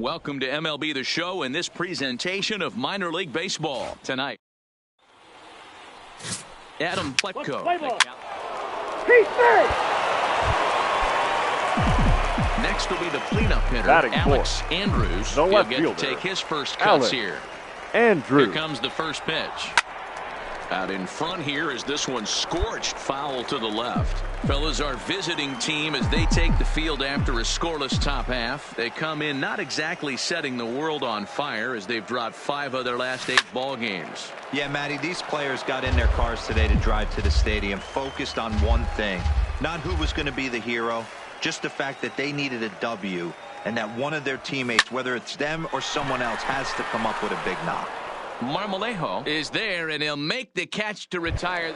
Welcome to MLB The Show in this presentation of minor league baseball tonight. Adam Plutko. Next will be the cleanup hitter, Batting Alex Andrews. He'll get to take his first cuts here. Andrews. Here comes the first pitch. Out in front here is this one scorched foul to the left. Fellas, our visiting team as they take the field after a scoreless top half. They come in not exactly setting the world on fire as they've dropped 5 of their last 8 ball games. Yeah, Matty, these players got in their cars today to drive to the stadium focused on one thing. Not who was going to be the hero, just the fact that they needed a W and that one of their teammates, whether it's them or someone else, has to come up with a big knock. Marmolejo is there, and he'll make the catch to retire.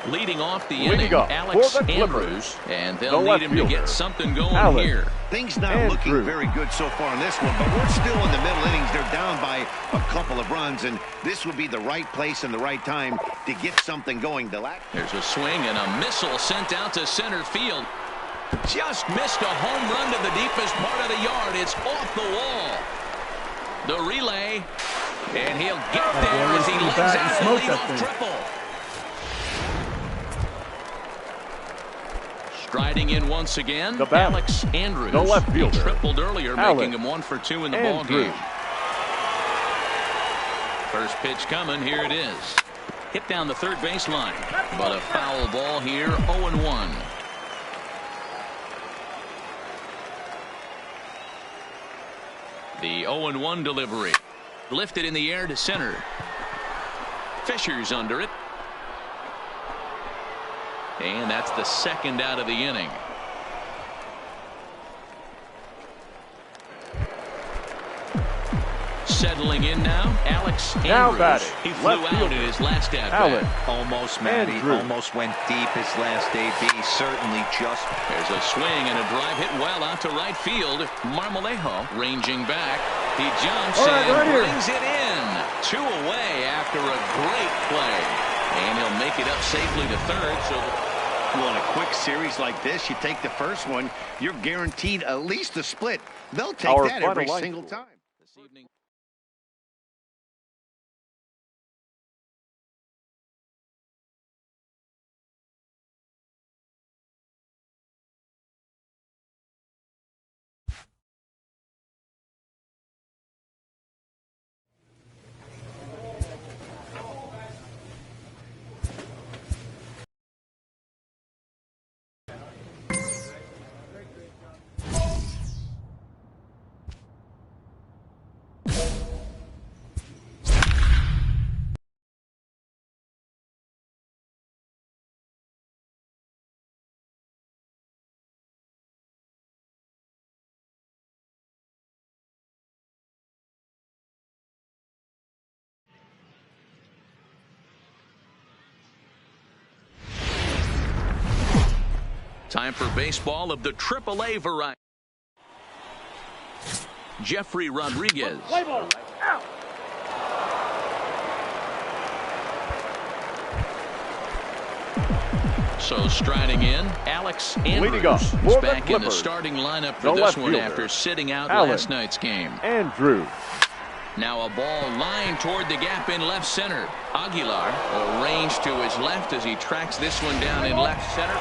Leading off the inning, Alex Andrews, and they'll need him to get something going here. Things not looking very good so far in this one, but we're still in the middle innings. They're down by a couple of runs, and this would be the right place and the right time to get something going. There's a swing and a missile sent out to center field. Just missed a home run to the deepest part of the yard. It's off the wall. The relay, and he'll get there as he legs out a leadoff triple. Striding in once again, Alex Andrews. No left fielder. He tripled earlier, making him 1 for 2 in the ball game. First pitch coming, here it is. Hit down the third baseline, but a foul ball here, 0-1. The 0-1 delivery. Lifted in the air to center. Fisher's under it. And that's the second out of the inning. Settling in now, Alex Andrews. He flew out in his last at-bat. Almost, Matty. Almost went deep his last AB. Certainly just. There's a swing and a drive hit well out to right field. Marmolejo ranging back. He jumps and brings it in. 2 away after a great play. And he'll make it up safely to third. So well, in a quick series like this, you take the first one, you're guaranteed at least a split. They'll take that every single time. This evening. Time for baseball of the AAA variety. Jeffrey Rodriguez. So striding in, Alex Andrews is back in the starting lineup for this one after sitting out last night's game. Andrews. Now a ball lined toward the gap in left center. Aguilar arranged to his left as he tracks this one down in left center.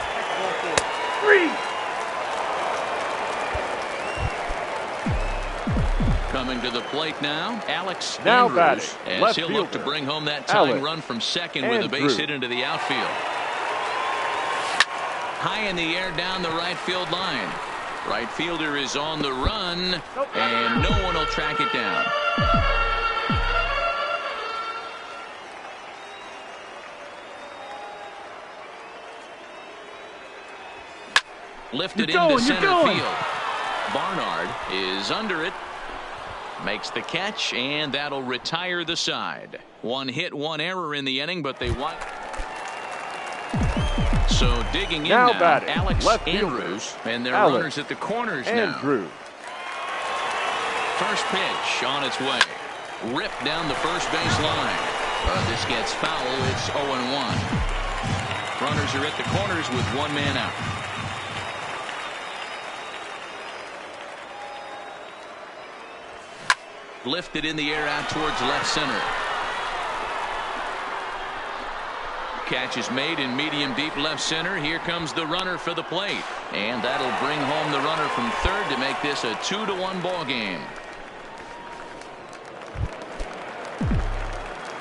Coming to the plate now, Alex Andrews, as he'll look to bring home that tying run from second with a base hit into the outfield. High in the air down the right field line. Right fielder is on the run, and no one will track it down. Lifted into center field. Barnard is under it. Makes the catch, and that'll retire the side. 1 hit, 1 error in the inning, but they won. So digging in now, Alex Andrews, and their runners at the corners now. First pitch on its way. Ripped down the first base line. This gets foul. It's 0-1. Runners are at the corners with 1 man out. lifted in the air out towards left center. Catch is made in medium deep left center. Here comes the runner for the plate. And that'll bring home the runner from third to make this a 2-1 ball game.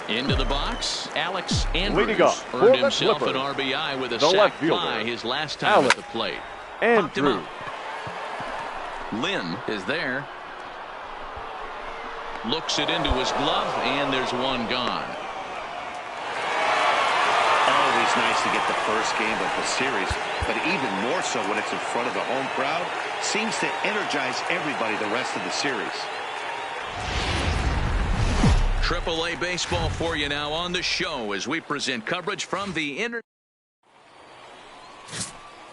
Into the box, Alex Andrews earned himself an RBI with a sac fly his last time at the plate. Andrews. Lynn is there. Looks it into his glove, and there's one gone. Always nice to get the first game of the series, but even more so when it's in front of the home crowd. Seems to energize everybody the rest of the series. AAA baseball for you now on the show as we present coverage from the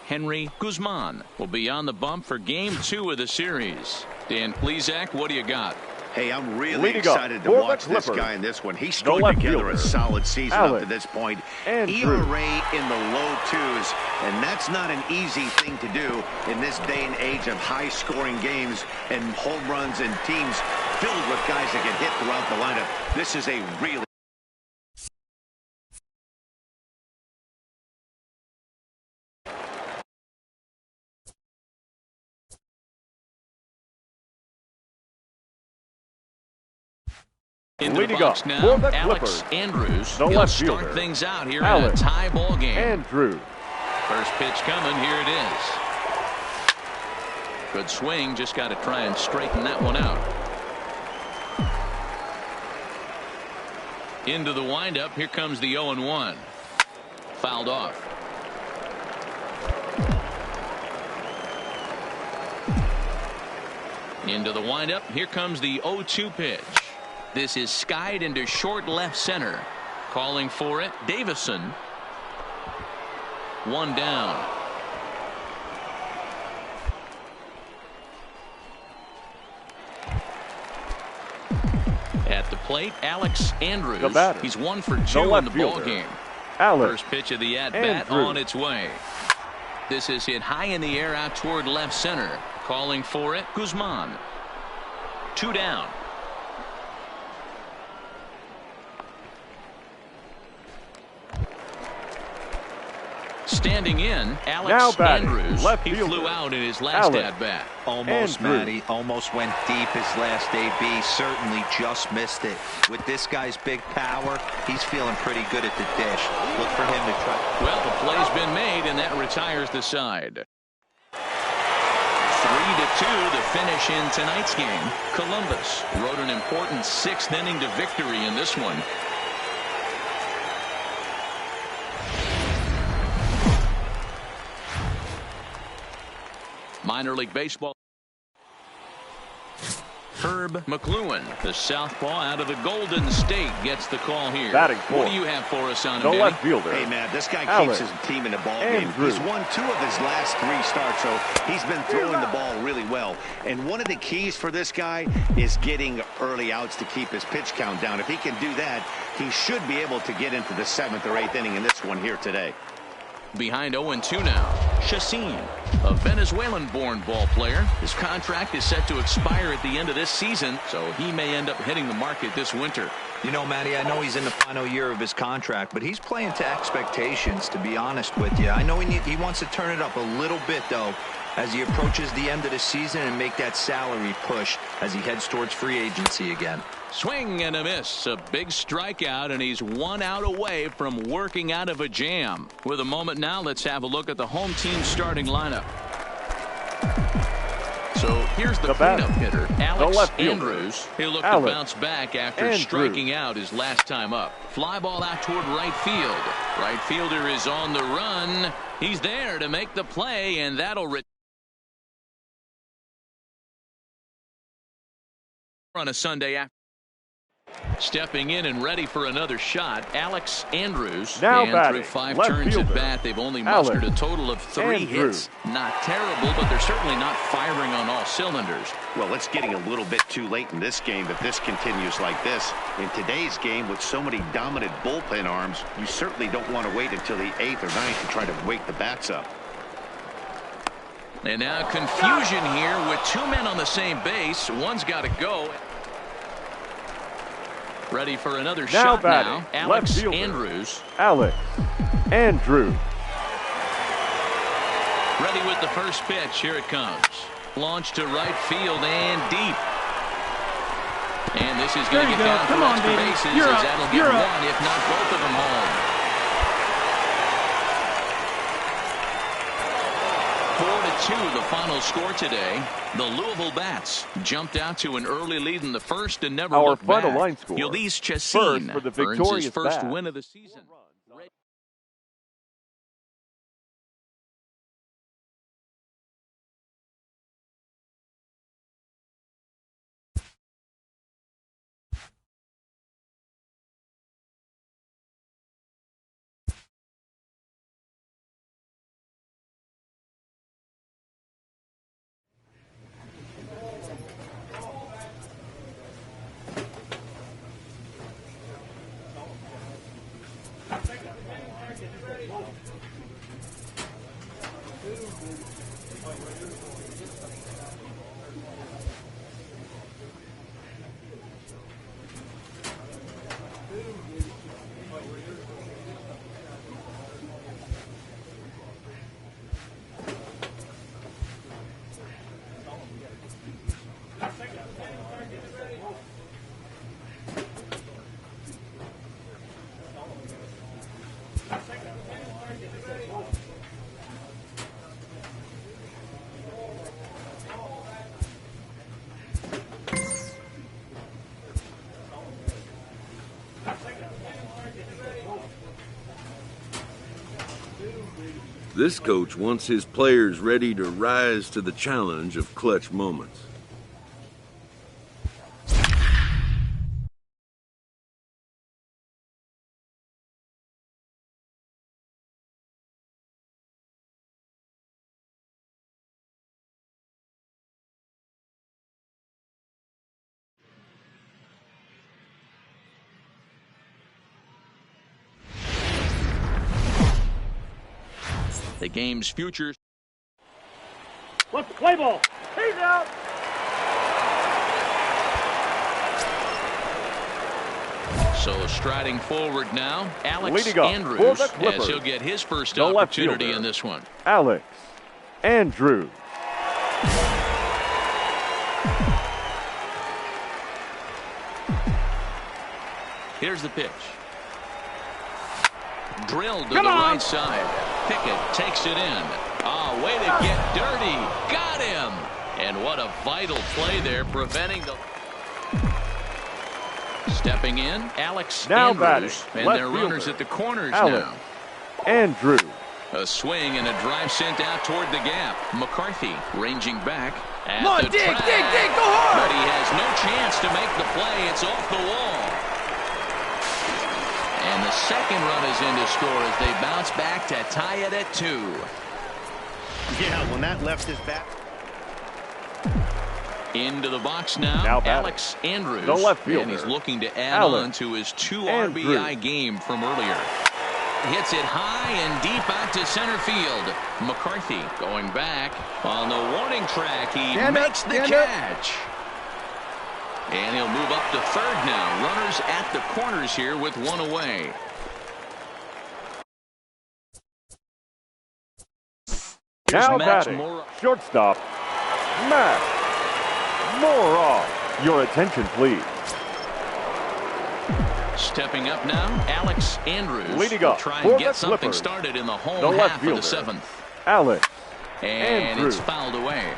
Henry Guzman will be on the bump for game 2 of the series. Dan Plesac, what do you got? Hey, I'm really excited to watch this guy in this one. He strung together a solid season up to this point. ERA in the low 2s, and that's not an easy thing to do in this day and age of high-scoring games and home runs and teams filled with guys that get hit throughout the lineup. This is a really into the box now, Alex Andrews. He'll start things out here in a tie ball game. Andrews. First pitch coming. Here it is. Good swing. Just got to try and straighten that one out. Into the windup. Here comes the 0-1. Fouled off. Into the windup. Here comes the 0-2 pitch. This is skied into short left center. Calling for it, Davison. One down. At the plate, Alex Andrews. He's 1 for 2 in the ball game. First pitch of the at-bat on its way. This is hit high in the air out toward left center. Calling for it, Guzman. 2 down. Standing in, Alex Andrews. He flew out in his last at-bat. Almost, Matty. Almost went deep his last AB. Certainly just missed it. With this guy's big power, he's feeling pretty good at the dish. Look for him to try. Well, the play's been made, and that retires the side. 3-2 the finish in tonight's game. Columbus rode an important 6th inning to victory in this one. Minor League Baseball. Herb McLuhan, the southpaw out of the Golden State, gets the call here. What do you have for us on him, left fielder. Hey, man, this guy keeps his team in the ball game. He's won 2 of his last 3 starts, so he's been throwing the ball really well. And one of the keys for this guy is getting early outs to keep his pitch count down. If he can do that, he should be able to get into the 7th or 8th inning in this one here today. Behind 0-2 now, Chacin, a Venezuelan-born ball player. His contract is set to expire at the end of this season, so he may end up hitting the market this winter. You know, Matty, I know he's in the final year of his contract, but he's playing to expectations, to be honest with you. I know he wants to turn it up a little bit, though, as he approaches the end of the season and make that salary push as he heads towards free agency again. Swing and a miss. A big strikeout, and he's 1 out away from working out of a jam. With a moment now, let's have a look at the home team starting lineup. So here's the cleanup hitter, Alex Andrews. He'll look to bounce back after striking out his last time up. Fly ball out toward right field. Right fielder is on the run. He's there to make the play, and that'll on a Sunday afternoon. Stepping in and ready for another shot, Alex Andrews. And through 5 turns at bat, they've only mustered a total of 3 hits. Not terrible, but they're certainly not firing on all cylinders. Well, it's getting a little bit too late in this game if this continues like this. In today's game, with so many dominant bullpen arms, you certainly don't want to wait until the 8th or 9th to try to wake the bats up. And now confusion here with 2 men on the same base. One's got to go. Ready for another shot now. Alex Andrews. Alex Andrews. Ready with the first pitch. Here it comes. Launched to right field and deep. And this is going to get down for extra bases as that'll get one, if not both of them home. 4-2 the final score today. The Louisville Bats jumped out to an early lead in the first and never looked back. Our final line score. Ulysses Chassin for the earns his first bat. win of the season. This coach wants his players ready to rise to the challenge of clutch moments. The game's future. Let's play ball. He's out. So striding forward now, Alex Andrews, as he'll get his first opportunity in this one. Alex Andrews. Here's the pitch. Drilled to the right side. Pickett takes it in. Way to get dirty. Got him. And what a vital play there, preventing the... Stepping in, Alex Andrews. And their runners at the corners now. Andrews. A swing and a drive sent out toward the gap. McCarthy ranging back at Come on, the dig, track. dig, go hard! But he has no chance to make the play. It's off the wall. And the second run is in to score as they bounce back to tie it at 2. Yeah, when that left his bat. Into the box now Alex Andrews. The left fielder. And he's looking to add on to his 2 RBI game from earlier. Hits it high and deep out to center field. McCarthy going back on the warning track. He makes the catch. And he'll move up to third now. Runners at the corners here with 1 away. Now batting, shortstop, Matt Moroff. Your attention, please. Stepping up now, Alex Andrews. Leading up, try and get something started in the home half of the 7th. Alex And it's fouled away.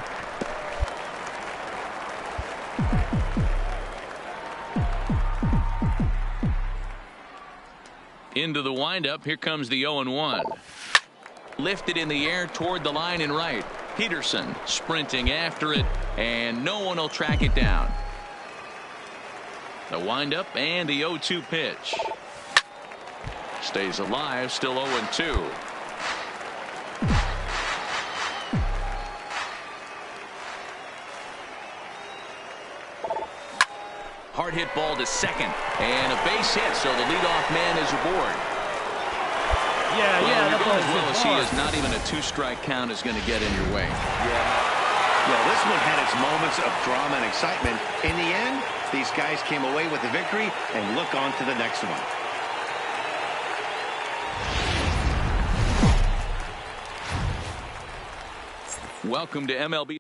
Into the windup. Here comes the 0-1. Lifted in the air toward the line and right. Peterson sprinting after it, and no one will track it down. The windup and the 0-2 pitch. Stays alive, still 0-2. Hard hit ball to second, and a base hit, so the leadoff man is aboard. Yeah, that ball as well as he is, not even a 2-strike count is going to get in your way. Yeah, this one had its moments of drama and excitement. In the end, These guys came away with the victory and look on to the next one. Welcome to MLB.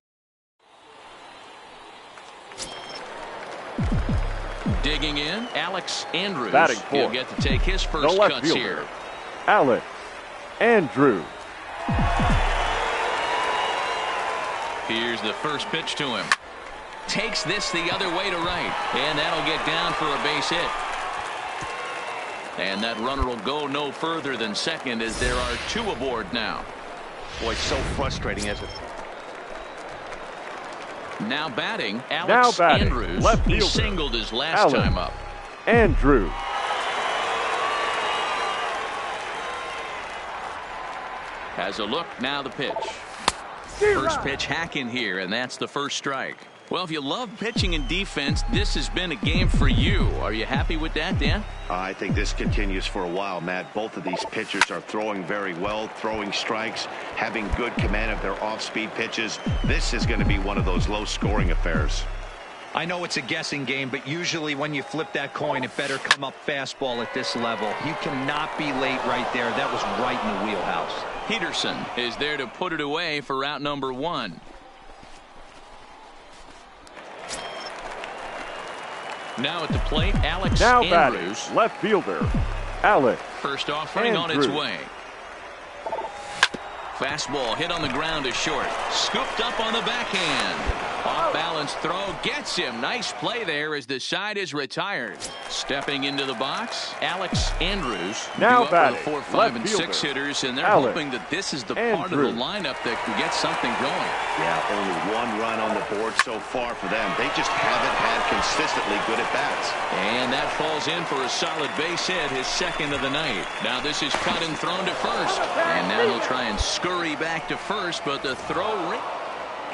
Digging in, Alex Andrews. Batting He'll get to take his first cuts here. Alex Andrews. Here's the first pitch to him. Takes this the other way to right, and that'll get down for a base hit. And that runner will go no further than second as there are two aboard now. Boy, so frustrating, isn't it? Now batting, Alex Andrews. Left he fielder. singled his last time up. Andrews. Has a look, now the pitch. First pitch hacking here, and that's the first strike. Well, if you love pitching and defense, this has been a game for you. Are you happy with that, Dan? I think this continues for a while, Matt. Both of these pitchers are throwing very well, throwing strikes, having good command of their off-speed pitches. This is going to be one of those low-scoring affairs. I know it's a guessing game, but usually when you flip that coin, it better come up fastball at this level. You cannot be late right there. That was right in the wheelhouse. Peterson is there to put it away for out number one. Now at the plate, Alex Andrews. Batting, left fielder, Alex. First offering on its way. Fastball hit on the ground to short. Scooped up on the backhand. Off balance throw gets him. Nice play there as the side is retired. Stepping into the box, Alex Andrews. Now batting, 4, 5, and 6 hitters, and they're hoping that this is the part of the lineup that can get something going. Yeah, only one run on the board so far for them. They just haven't had consistently good at bats. And that falls in for a solid base hit, his second of the night. Now this is cut and thrown to first. And now he'll try and scurry back to first, but the throw.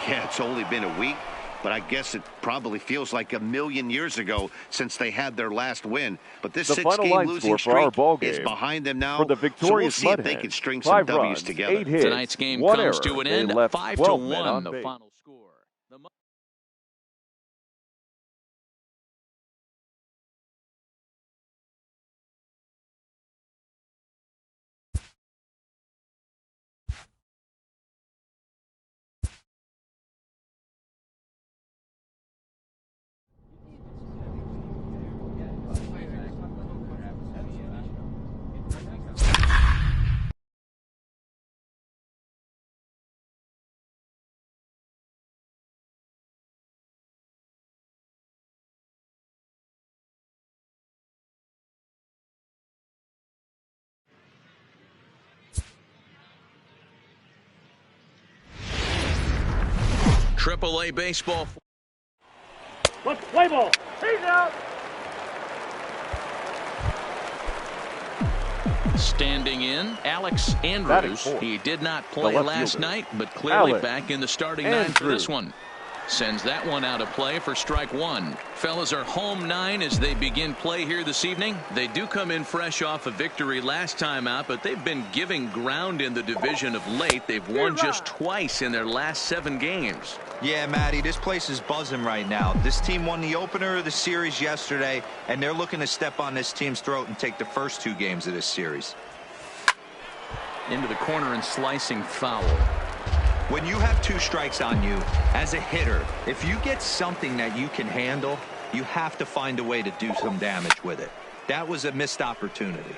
Yeah, it's only been a week, but I guess it probably feels like a million years ago since they had their last win. But this six-game losing streak is behind them now. For the victorious so we'll see if they can string some W's together. 8 hits, Tonight's game comes to an end, 5-1, the final score. Triple-A baseball. Let's play ball. He's out. Standing in, Alex Andrews. He did not play last night, but clearly back in the starting nine for this one. Sends that one out of play for strike one. Fellas are home 9 as they begin play here this evening. They do come in fresh off a victory last time out, but they've been giving ground in the division of late. They've won just twice in their last 7 games. Yeah, Matty, this place is buzzing right now. This team won the opener of the series yesterday, and they're looking to step on this team's throat and take the first 2 games of this series. Into the corner and slicing foul. When you have 2 strikes on you, as a hitter, if you get something that you can handle, you have to find a way to do some damage with it. That was a missed opportunity.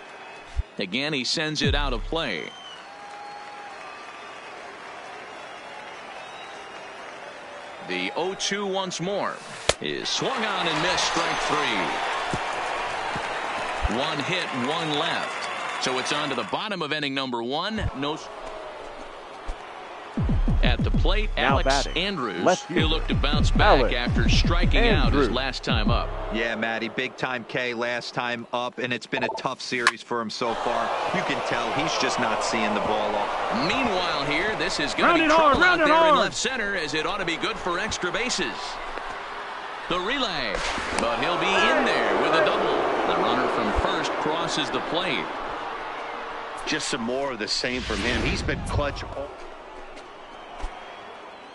Again, he sends it out of play. The 0-2 once more is swung on and missed, strike 3. 1 hit, 1 left. So it's on to the bottom of inning number 1. No. At the plate, Alex Andrews. He'll look to bounce back after striking out his last time up. Yeah, Matty, big time K last time up, and it's been a tough series for him so far. You can tell he's just not seeing the ball up. Meanwhile here, this is going to be trouble out there in left center, as it ought to be good for extra bases. The relay, but he'll be in there with a double. The runner from first crosses the plate. Just some more of the same from him. He's been clutch.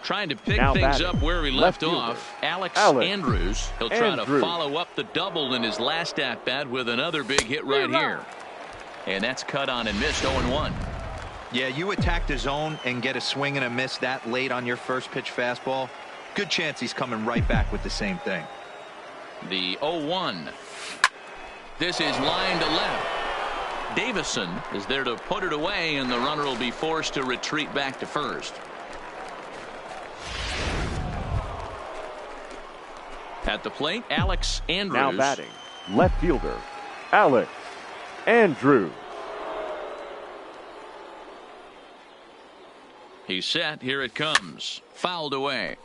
Trying to pick things up where we left off, Alex Andrews. He'll try to follow up the double in his last at-bat with another big hit right here. And that's cut on and missed 0-1. Yeah, you attack the zone and get a swing and a miss that late on your first pitch fastball. Good chance he's coming right back with the same thing. The 0-1. This is line to left. Davison is there to put it away, and the runner will be forced to retreat back to first. At the plate, Alex Andrews. Now batting, left fielder, Alex Andrews. He's set. Here it comes. Fouled away.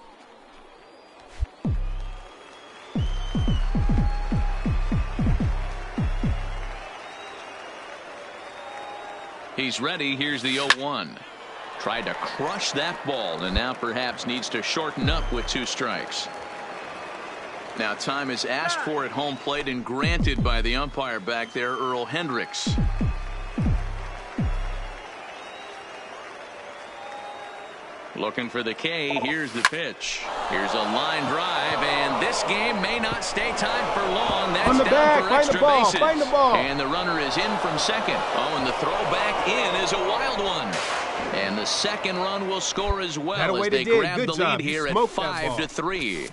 He's ready. Here's the 0-1. Tried to crush that ball, and now perhaps needs to shorten up with 2 strikes. Now time is asked for at home plate and granted by the umpire back there, Earl Hendricks. Looking for the K. Here's the pitch. Here's a line drive, and this game may not stay tied for long. That's down for extra bases. Find the ball. And the runner is in from second. Oh, and the throw back in is a wild one. And the second run will score as well as they grab the lead here at 5-3.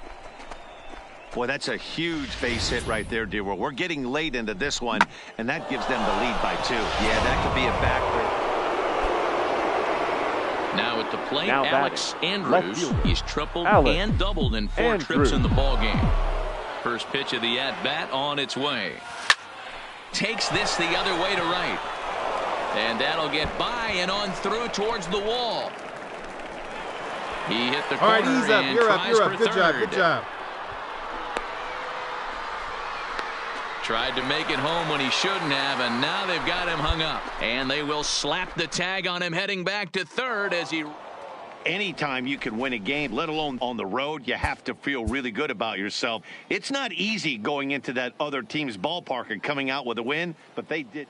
Boy, that's a huge base hit right there, Dewar. We're getting late into this one, and that gives them the lead by 2. Yeah, that could be a backer. Now at the plate, Alex Andrews. He's tripled and doubled in 4 trips in the ballgame. First pitch of the at-bat on its way. Takes this the other way to right. And that'll get by and on through towards the wall. He hit the corner. All right, ease up. And You're tries up. for Good job. third. Good job. Tried to make it home when he shouldn't have, and now they've got him hung up. And they will slap the tag on him heading back to third as he... Anytime you can win a game, let alone on the road, you have to feel really good about yourself. It's not easy going into that other team's ballpark and coming out with a win, but they did.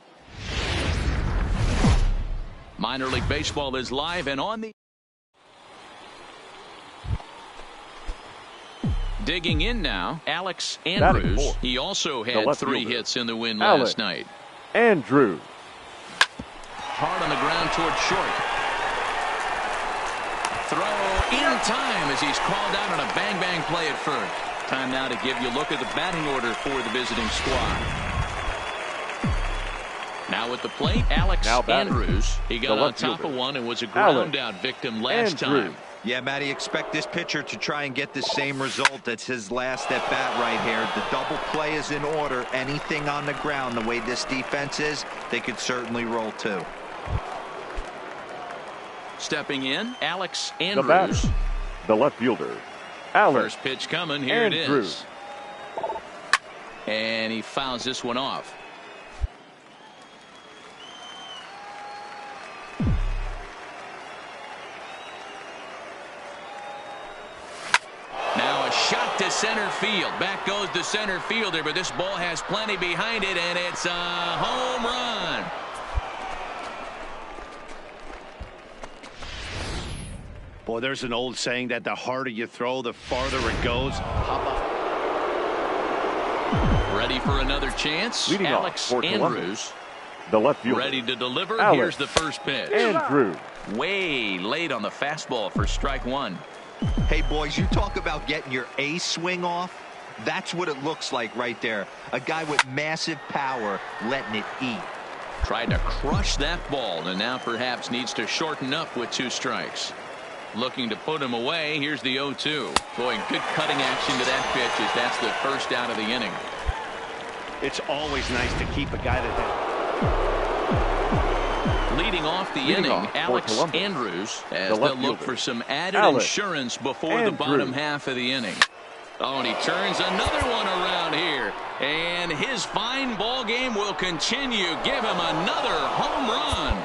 Minor League Baseball is live and on the... Digging in now, Alex Andrews. He also had 3 hits in the win last night. Andrews. Hard on the ground toward short. Throw in time as he's called out on a bang-bang play at first. Time now to give you a look at the batting order for the visiting squad. Now at the plate, Alex Andrews. He got on top of one and was a ground-out victim last time. Yeah, Matty, expect this pitcher to try and get the same result. That's his last at-bat right here. The double play is in order. Anything on the ground, the way this defense is, they could certainly roll too. Stepping in, Alex Andrews. The left fielder, Alex. First pitch coming. Here it is. And he fouls this one off. Now a shot to center field. Back goes the center fielder, but this ball has plenty behind it, and it's a home run. Boy, there's an old saying that the harder you throw, the farther it goes. Ready for another chance. Leading Alex Andrews. The left fielder. Ready to deliver. Alex Here's the first pitch. Andrews. Way late on the fastball for strike one. Hey, boys, you talk about getting your A swing off. That's what it looks like right there. A guy with massive power letting it eat. Tried to crush that ball, and now perhaps needs to shorten up with 2 strikes. Looking to put him away. Here's the 0-2. Boy, good cutting action to that pitch as that's the first out of the inning. It's always nice to keep a guy that... Leading off the inning, Alex Andrews, as they'll look for some added insurance before the bottom half of the inning. Oh, and he turns another one around here. And his fine ball game will continue. Give him another home run.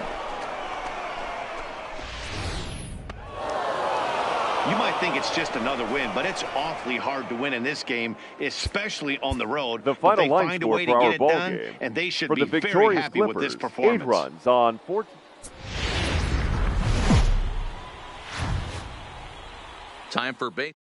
You might think it's just another win, but it's awfully hard to win in this game, especially on the road. The final they line find a score way to for get our it ball done, game. and they should For be the very victorious happy Clippers, with this performance. 8 runs on 14. Time for bait.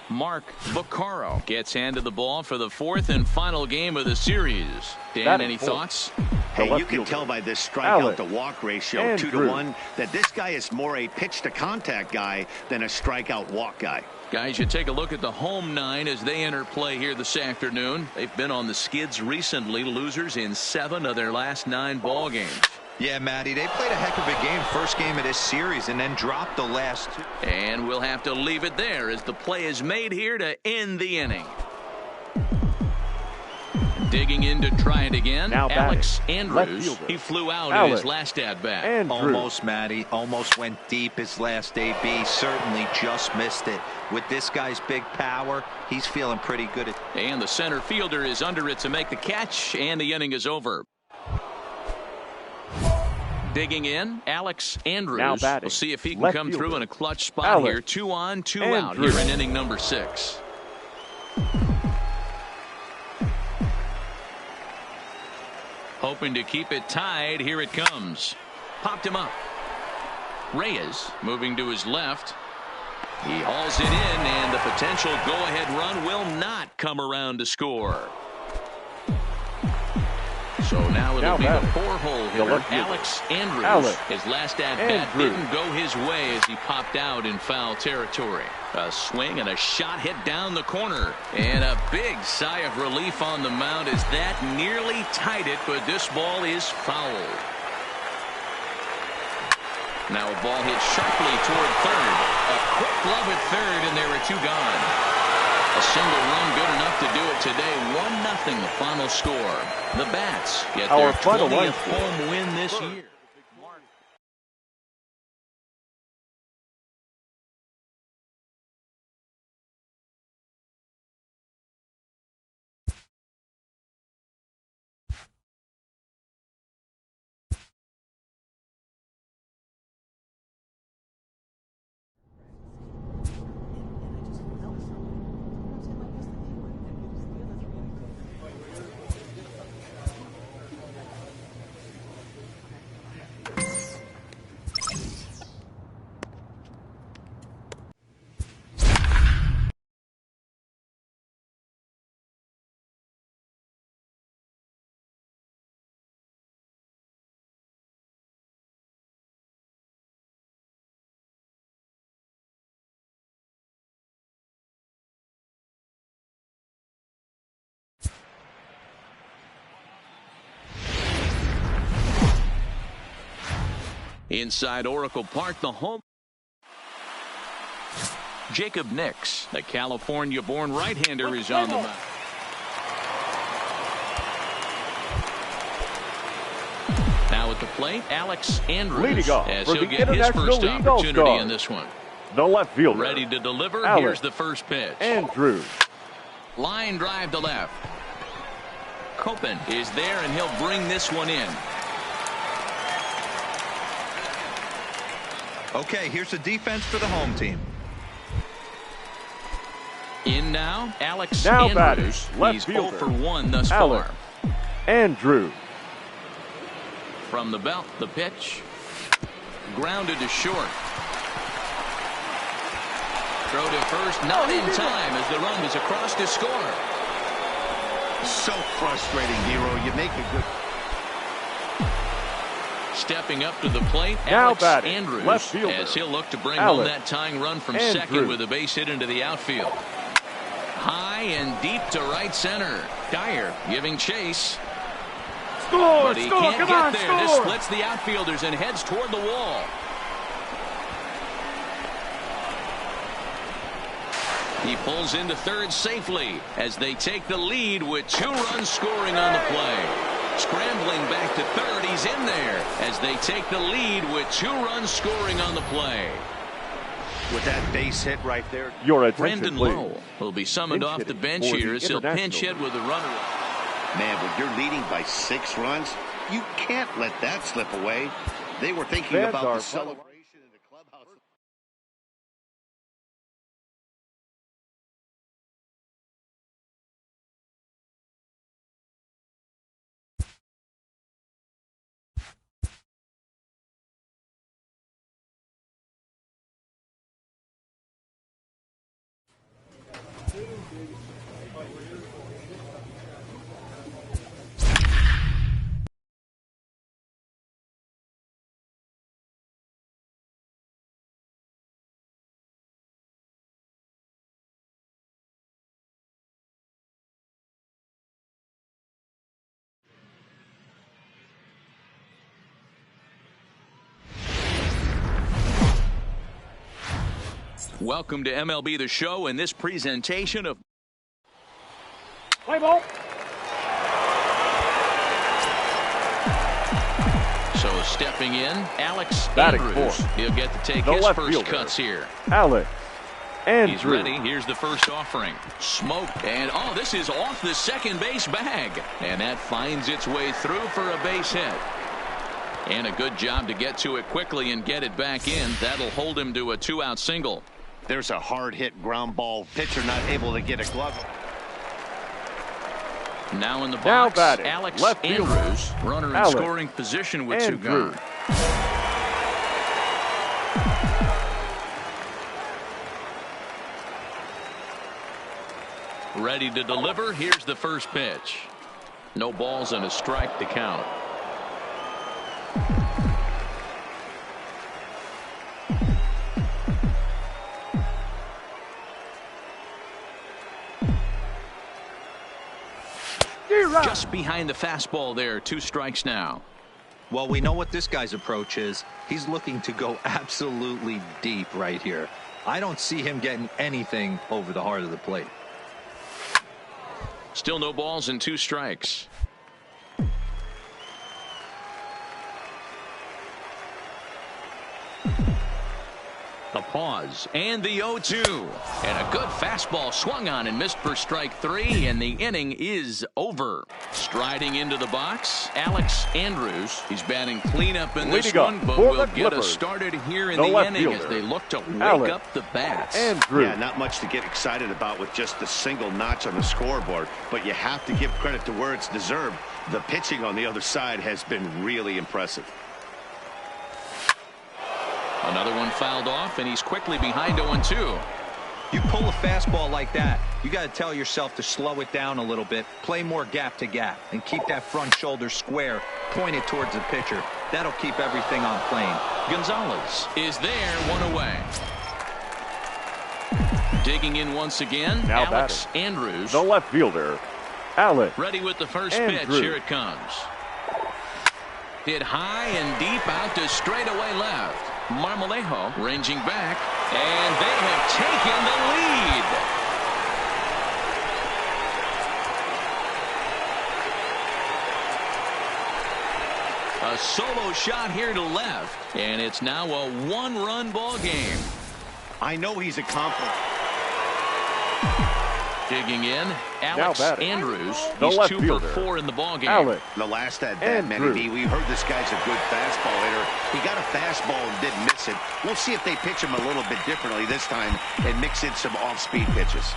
Mark Vaccaro gets handed the ball for the fourth and final game of the series. Dan, any thoughts? Hey, you can tell by this strikeout-to-walk ratio, 2-to-1, that this guy is more a pitch-to-contact guy than a strikeout-walk guy. Guys, you take a look at the home nine as they enter play here this afternoon. They've been on the skids recently, losers in 7 of their last 9 ball games. Yeah, Matty, they played a heck of a game first game of this series and then dropped the last 2. And we'll have to leave it there as the play is made here to end the inning. Digging in to try it again, now Alex Andrews. He flew out in his last at-bat. Almost, Matty. Almost went deep his last AB. Certainly just missed it. With this guy's big power, he's feeling pretty good. And the center fielder is under it to make the catch, and the inning is over. Digging in, Alex Andrews. We'll see if he can come through in a clutch spot here. 2 on, 2 out here in inning number 6. Hoping to keep it tied. Here it comes. Popped him up. Reyes moving to his left. He hauls it in, and the potential go-ahead run will not come around to score. So now it'll be the 4-hole hitter, Alex Andrews. His last at-bat didn't go his way as he popped out in foul territory. A swing and a shot hit down the corner. And a big sigh of relief on the mound as that nearly tied it, but this ball is fouled. Now a ball hit sharply toward third. A quick glove at third, and there are 2 gone. A single run good enough to do it today. 1-0 the final score. The Bats get their 20th home win this year. Inside Oracle Park, the home. Jacob Nix, the California-born right-hander, is on the mound. Now at the plate, Alex Andrews, as he'll get his first opportunity in this one. The left fielder. Ready to deliver. Here's the first pitch. Andrews. Line drive to left. Copen is there, and he'll bring this one in. Okay, here's the defense for the home team. In now, Alex Andrews. He's 0 for 1 thus far. Andrews. From the belt, the pitch. Grounded to short. Throw to first, not in time as the run is across to score. So frustrating, Hero. You make a good... Stepping up to the plate, Alex Andrews, as he'll look to bring home that tying run from second with a base hit into the outfield. High and deep to right center. Dyer giving chase. But he can't get there. This splits the outfielders and heads toward the wall. He pulls into third safely as they take the lead with 2 runs scoring on the play. Scrambling back to third, he's in there as they take the lead with 2 runs scoring on the play. With that base hit right there. Your attention, Brandon Lowe will be summoned off the bench here as he'll pinch hit with a runner. Man, when you're leading by 6 runs, you can't let that slip away. They were thinking about the celebration. Welcome to MLB The Show and this presentation of Play ball. So stepping in, Alex Batting Andrews. fourth. He'll get to take The his left first fielder, cuts here. Alex Andrews. He's ready. Here's the first offering. Smoked. And, oh, this is off the second base bag. And that finds its way through for a base hit. And a good job to get to it quickly and get it back in. That'll hold him to a 2-out single. There's a hard hit ground ball. Pitcher not able to get a glove. Now in the box, Now batting, Alex left fielder, Andrews. Runner in Alex scoring position with two Andrews. gone. Ready to deliver. Here's the first pitch. No balls and a strike to count. Just behind the fastball there. 2 strikes now. Well, we know what this guy's approach is. He's looking to go absolutely deep right here. I don't see him getting anything over the heart of the plate. Still no balls and 2 strikes. The pause and the 0-2. And a good fastball swung on and missed for strike 3, and the inning is over. Striding into the box, Alex Andrews. He's batting cleanup in this one, but will get us started here in the inning as they look to wake up the bats. Yeah, not much to get excited about with just the single notch on the scoreboard, but you have to give credit to where it's deserved. The pitching on the other side has been really impressive. Another one fouled off, and he's quickly behind 0-2. You pull a fastball like that, you got to tell yourself to slow it down a little bit, play more gap to gap, and keep that front shoulder square, pointed towards the pitcher. That'll keep everything on plane. Gonzalez is there, 1 away. Digging in once again, Now Alex batting, Andrews. the left fielder, Alex Ready with the first Andrews. pitch. Here it comes. Hit high and deep out to straightaway left. Marmolejo ranging back, and they have taken the lead. A solo shot here to left, and it's now a 1-run ball game. I know he's accomplished. Digging in, Alex Andrews. The He's 2 for 4 in the ball game. Alex The last at bat, Manny, we heard this guy's a good fastball hitter. He got a fastball and didn't miss it. We'll see if they pitch him a little bit differently this time and mix in some off-speed pitches.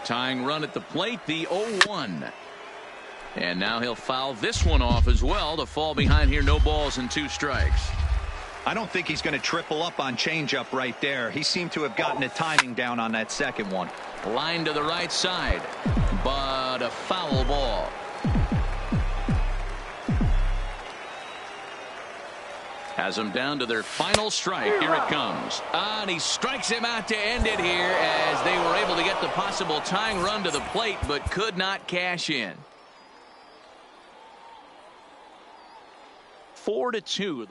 Tying run at the plate, the 0-1. And now he'll foul this one off as well to fall behind here. No balls and 2 strikes. I don't think he's going to triple up on changeup right there. He seemed to have gotten the timing down on that second one. Line to the right side, but a foul ball. Has them down to their final strike. Here it comes. And he strikes him out to end it here as they were able to get the possible tying run to the plate, but could not cash in. 4-2.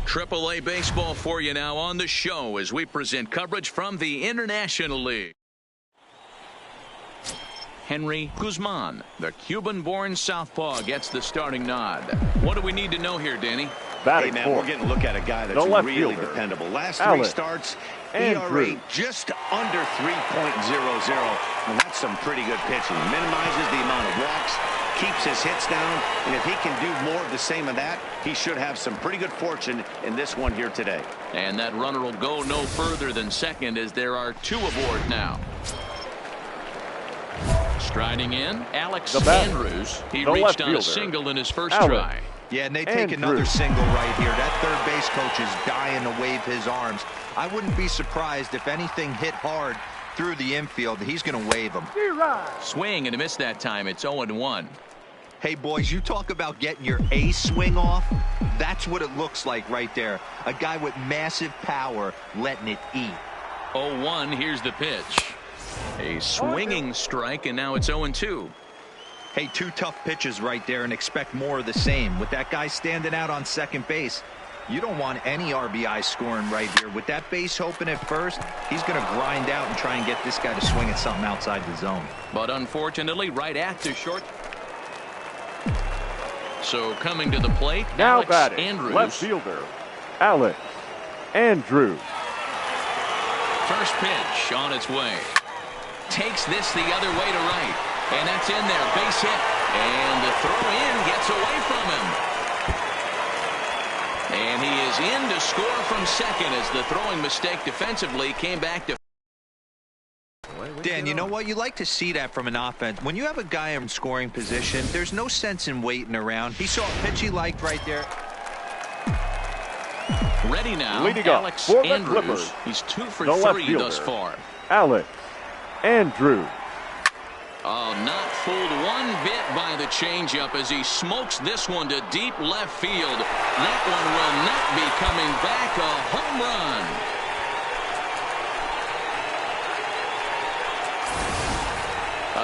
AAA baseball for you now on the show as we present coverage from the International League. Henry Guzman, the Cuban-born southpaw, gets the starting nod. What do we need to know here, Danny? Hey, man, we're getting a look at a guy that's really dependable. Last 3 starts, ERA just under 3.00. And that's some pretty good pitching. Minimizes the amount of walks, keeps his hits down, and if he can do more of the same of that, he should have some pretty good fortune in this one here today. And that runner will go no further than second as there are 2 aboard now. Striding in, Alex Andrews. He reached on a single in his first try. Yeah, and they take another single right here. That third base coach is dying to wave his arms. I wouldn't be surprised if anything hit hard through the infield. He's going to wave them. Swing and a miss that time. It's 0-1. Hey, boys, you talk about getting your A swing off. That's what it looks like right there. A guy with massive power letting it eat. 0-1. Here's the pitch. A swinging strike, and now it's 0-2. Hey, 2 tough pitches right there, and expect more of the same. With that guy standing out on second base, you don't want any RBI scoring right here. With that base open at first, he's going to grind out and try and get this guy to swing at something outside the zone. But unfortunately, right at the short. So coming to the plate, now Alex batting, Andrews. left fielder, Alex Andrews. First pitch on its way. Takes this the other way to right. And that's in there. Base hit. And the throw in gets away from him. And he is in to score from second as the throwing mistake defensively came back to. Dan, you know what? You like to see that from an offense. When you have a guy in scoring position, there's no sense in waiting around. He saw a pitch he liked right there. Ready now, Leading Alex for the Andrews. Clippers, He's 2 for the 3 thus far. Alex Andrews. Oh, not fooled one bit by the changeup as he smokes this one to deep left field. That one will not be coming back. A home run.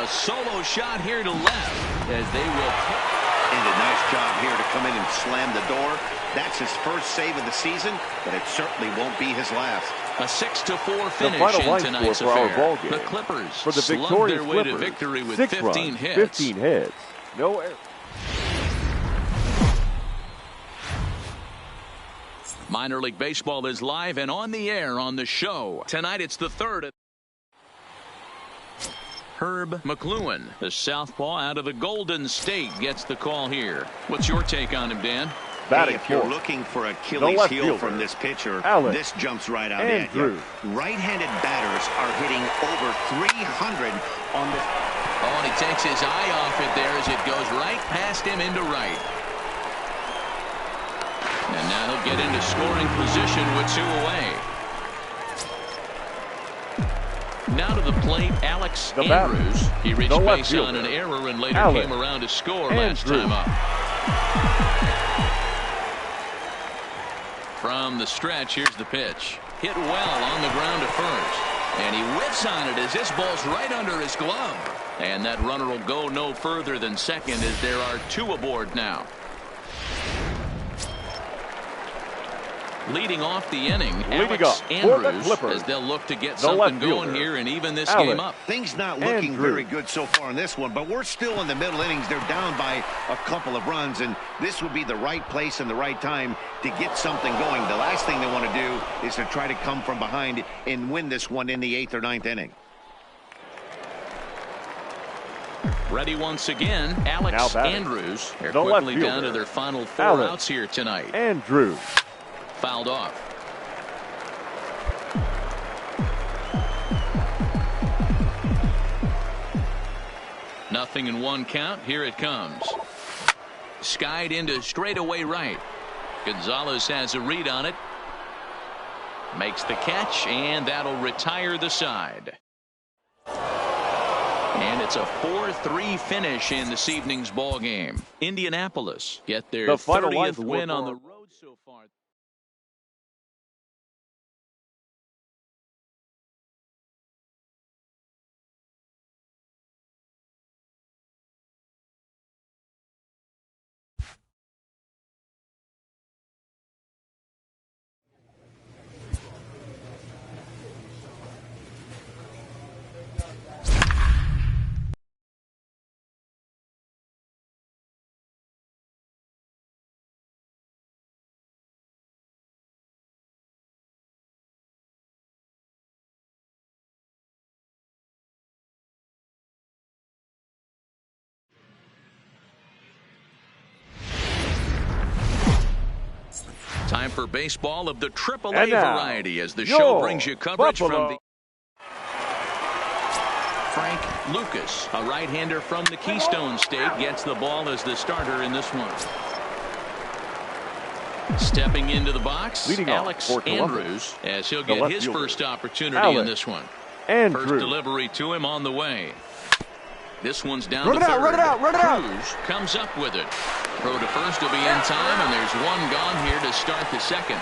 A solo shot here to left as they will. And a nice job here to come in and slam the door. That's his first save of the season, but it certainly won't be his last. A 6-4 finish the final in tonight's for our ball affair. game. The Clippers For the slugged victorious their way Clippers, to victory with 6 15 runs, hits. 15 hits. No error. Minor League Baseball is live and on the air on the show. Tonight it's the third. Herb McLuhan, the southpaw out of the Golden State, gets the call here. What's your take on him, Dan? Hey, if you're looking for Achilles heel from this pitcher, Alex this jumps right out Andrews. at you. Right-handed batters are hitting over 300 on this. Oh, and he takes his eye off it there as it goes right past him into right. And now he'll get into scoring position with 2 away. Now to the plate, Alex Andrews. He reached base on an error and later came around to score last time up. From the stretch, here's the pitch. Hit well on the ground to first. And he whiffs on it as this ball's right under his glove. And that runner will go no further than second as there are 2 aboard now. Leading off the inning, Alex Andrews, as they'll look to get something going here and even this game up. Things not looking very good so far in this one, but we're still in the middle innings. They're down by a couple of runs, and this would be the right place and the right time to get something going. The last thing they want to do is to try to come from behind and win this one in the 8th or 9th inning. Ready once again, Alex Andrews. They're quickly down to their final 4 outs here tonight. Andrews. Fouled off. Nothing in 1 count. Here it comes. Skied into straightaway right. Gonzalez has a read on it. Makes the catch, and that'll retire the side. And it's a 4-3 finish in this evening's ball game. Indianapolis get their 30th win on the road so far. Time for baseball of the AAA variety as the show brings you coverage from the Frank Lucas, a right-hander from the Keystone State, gets the ball as the starter in this one. Stepping into the box, Alex Andrews, as he'll get his first opportunity in this one. First delivery to him on the way. This one's down to third. Cruz comes up with it. Throw to first will be in time, and there's one gone here to start the second.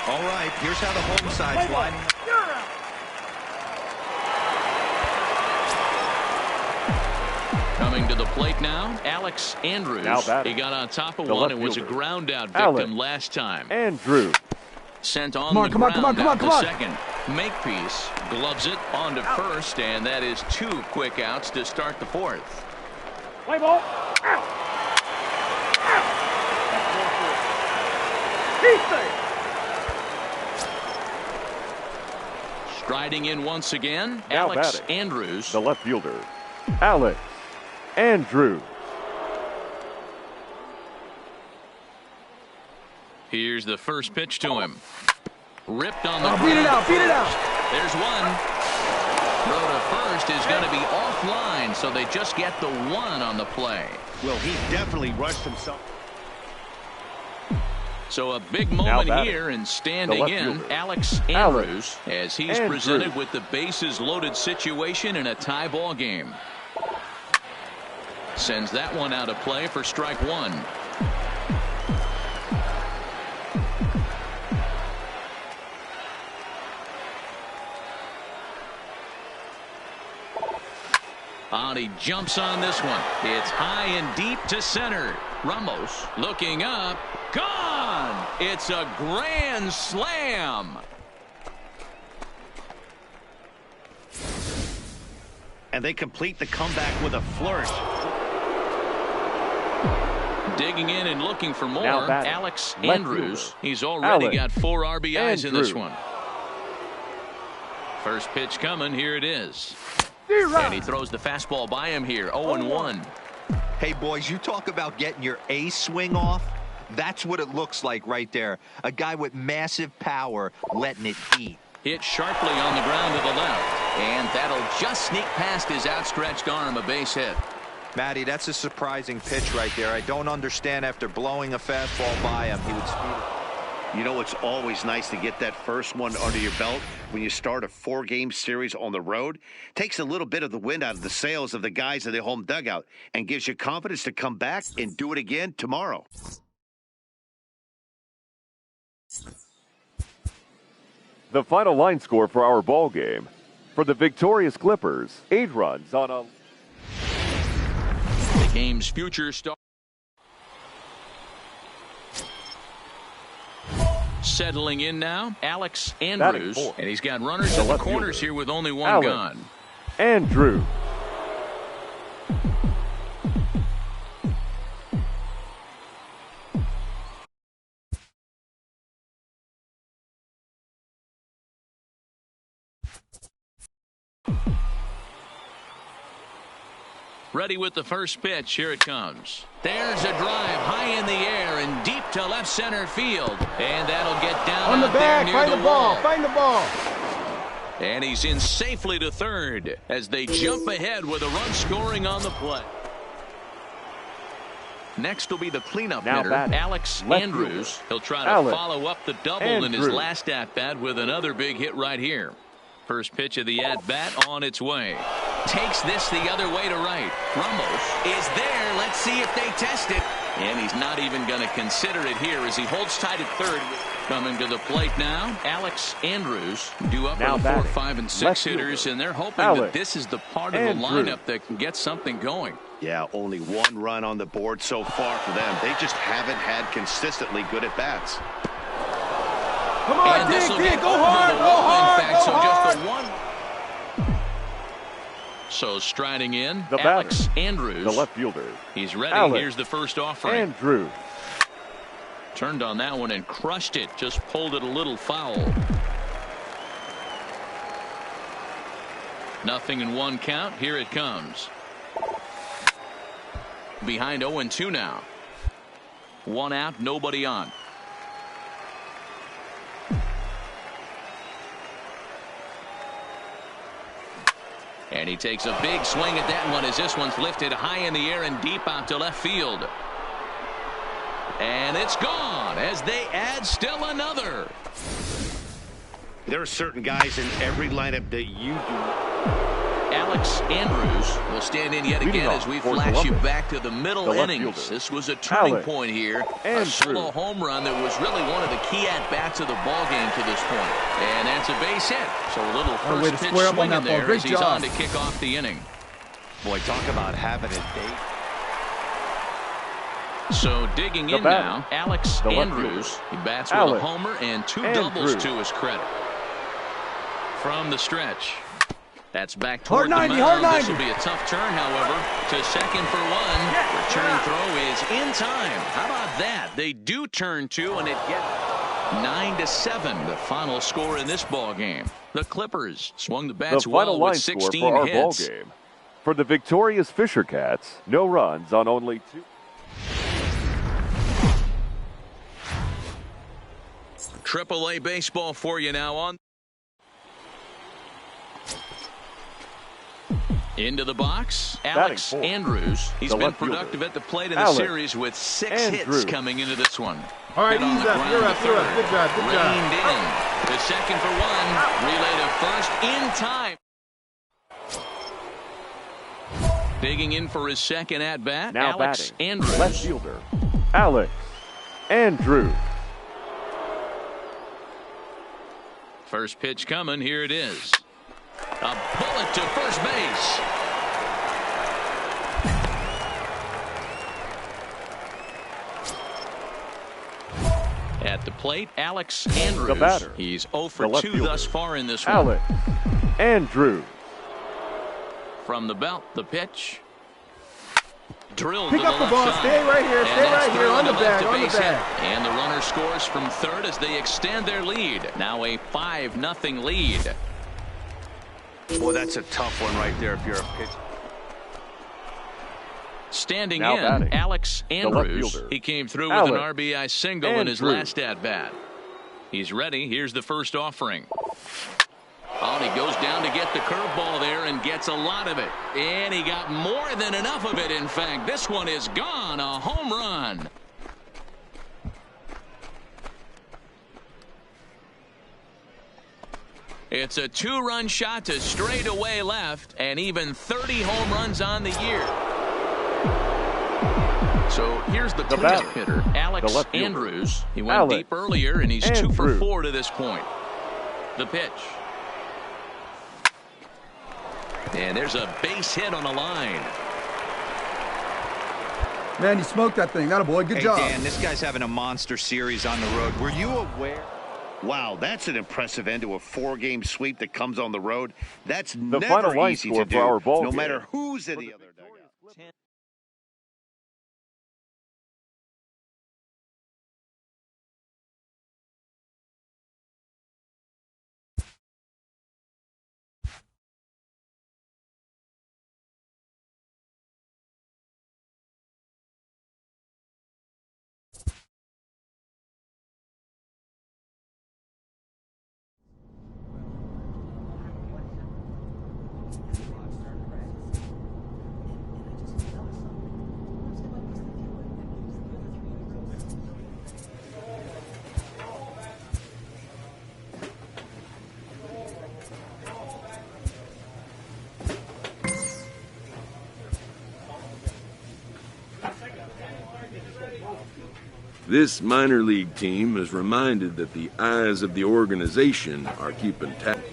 All right, here's how the home side's lining up. Coming to the plate now, Alex Andrews. He got on top of one and was a ground out victim last time. Andrews. Sent on the ground out to second. Makepeace gloves it onto first, and that is 2 quick outs to start the 4th. Play ball. Striding in once again, now Alex Andrews. The left fielder, Alex Andrews. Here's the first pitch to him. Ripped on the ground. Beat it out, beat it out. There's one. Throw to first is going to be offline, so they just get the 1 on the play. Well, he definitely rushed himself. So a big moment here, and standing in, Alex Andrews, as he's presented with the bases loaded situation in a tie ball game. Sends that one out of play for strike 1. He jumps on this one. It's high and deep to center. Ramos looking up. Gone! It's a grand slam. And they complete the comeback with a flourish. Digging in and looking for more, Alex Andrews. He's already got 4 RBIs in this one. First pitch coming. Here it is. And he throws the fastball by him here. 0-1. Hey, boys, you talk about getting your A swing off. That's what it looks like right there. A guy with massive power letting it eat. Hit sharply on the ground to the left. And that'll just sneak past his outstretched arm, a base hit. Matty, that's a surprising pitch right there. I don't understand after blowing a fastball by him, he would speed it. You know, it's always nice to get that first one under your belt when you start a 4-game series on the road. Takes a little bit of the wind out of the sails of the guys in the home dugout and gives you confidence to come back and do it again tomorrow. The final line score for our ball game. For the victorious Clippers, 8 runs on a... The game's future star. Settling in now, Alex Andrews. And he's got runners in the corners here with only 1 gone. Andrews. Ready with the first pitch. Here it comes. There's a drive high in the air and deep to left center field. And that'll get down on the back. Find the ball. Find the ball. And he's in safely to third as they jump ahead with a run scoring on the play. Next will be the cleanup hitter, Alex Andrews. He'll try to follow up the double in his last at-bat with another big hit right here. First pitch of the at-bat on its way. Takes this the other way to right. Ramos is there. Let's see if they test it. And he's not even going to consider it here as he holds tight at third. Coming to the plate now, Alex Andrews. Due up on 4, 5, and 6 hitters, and they're hoping that this is the part of the lineup that can get something going. Yeah, only 1 run on the board so far for them. They just haven't had consistently good at-bats. Come on, dig, go hard, go hard, in fact, so just a 1. So striding in, the Alex batter, Andrews. The left fielder. He's ready. Here's the first offering. Andrews. Turned on that one and crushed it. Just pulled it a little foul. 0-1 count. Here it comes. Behind 0-2 now. 1 out, nobody on. And he takes a big swing at that one as this one's lifted high in the air and deep out to left field. And it's gone as they add still another. There are certain guys in every lineup that you do. Alex Andrews will stand in yet again as we flash you back to the middle innings. This was a turning point here. A solo home run that was really one of the key at-bats of the ball game to this point. And that's a base hit. So a little first pitch swing in there as he's on to kick off the inning. Boy, talk about having a date. So digging in now, Alex Andrews. He bats with a homer and 2 doubles to his credit. From the stretch. That's back toward the mound. This will be a tough turn, however, to second for 1. Return throw is in time. How about that? They do turn 2, and it gets 9-7, the final score in this ball game. The Clippers swung the bats well with 16 for our hits. ball game. For the victorious Fisher Cats, no runs on only 2. AAA baseball for you now on. Into the box, Alex Andrews. He's been productive at the plate in the series with 6 hits coming into this one. All right, ease up. You're up. Good job. Reined in. The second for 1. Relay to first in time. Digging in for his second at-bat, Alex Andrews. Left fielder, Alex Andrews. First pitch coming. Here it is. A bullet to first base. At the plate, Alex Andrews. The batter. He's 0 for 2 thus far in this one. Alex Andrews. From the belt, the pitch. Drilled Pick to up the the ball. left Stay right here. Stay right here. On the bag. And the runner scores from third as they extend their lead. Now a 5-0 lead. Well, that's a tough one right there if you're a pitcher. Standing in, batting, Alex Andrews. He came through with an RBI single in his last at-bat. He's ready. Here's the first offering. Oh, and he goes down to get the curveball there and gets a lot of it. And he got more than enough of it, in fact. This one is gone. A home run. It's a 2-run shot to straightaway left, and even 30 home runs on the year. So here's the cleanup hitter, Alex Andrews. He went deep earlier, and he's 2 for 4 to this point. The pitch. And there's a base hit on the line. Man, you smoked that thing. That a boy. Good job. Dan, this guy's having a monster series on the road. Were you aware? Wow, that's an impressive end to a 4-game sweep that comes on the road. That's The never final line easy score to do, for our ball no game. matter who's in the other dugout. This minor league team is reminded that the eyes of the organization are keeping tabs.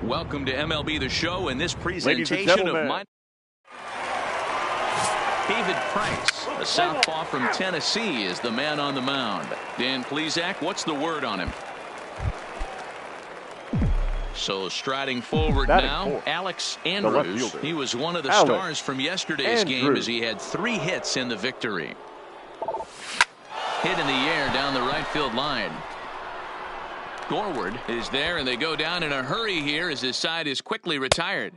Welcome to MLB The Show and this presentation of my David Price, a southpaw from Tennessee, is the man on the mound. Dan Plesac, what's the word on him? So striding forward now, Alex Andrews. He was one of the stars from yesterday's game as he had 3 hits in the victory. Hit in the air down the right field line. Gorward is there, and they go down in a hurry here as his side is quickly retired.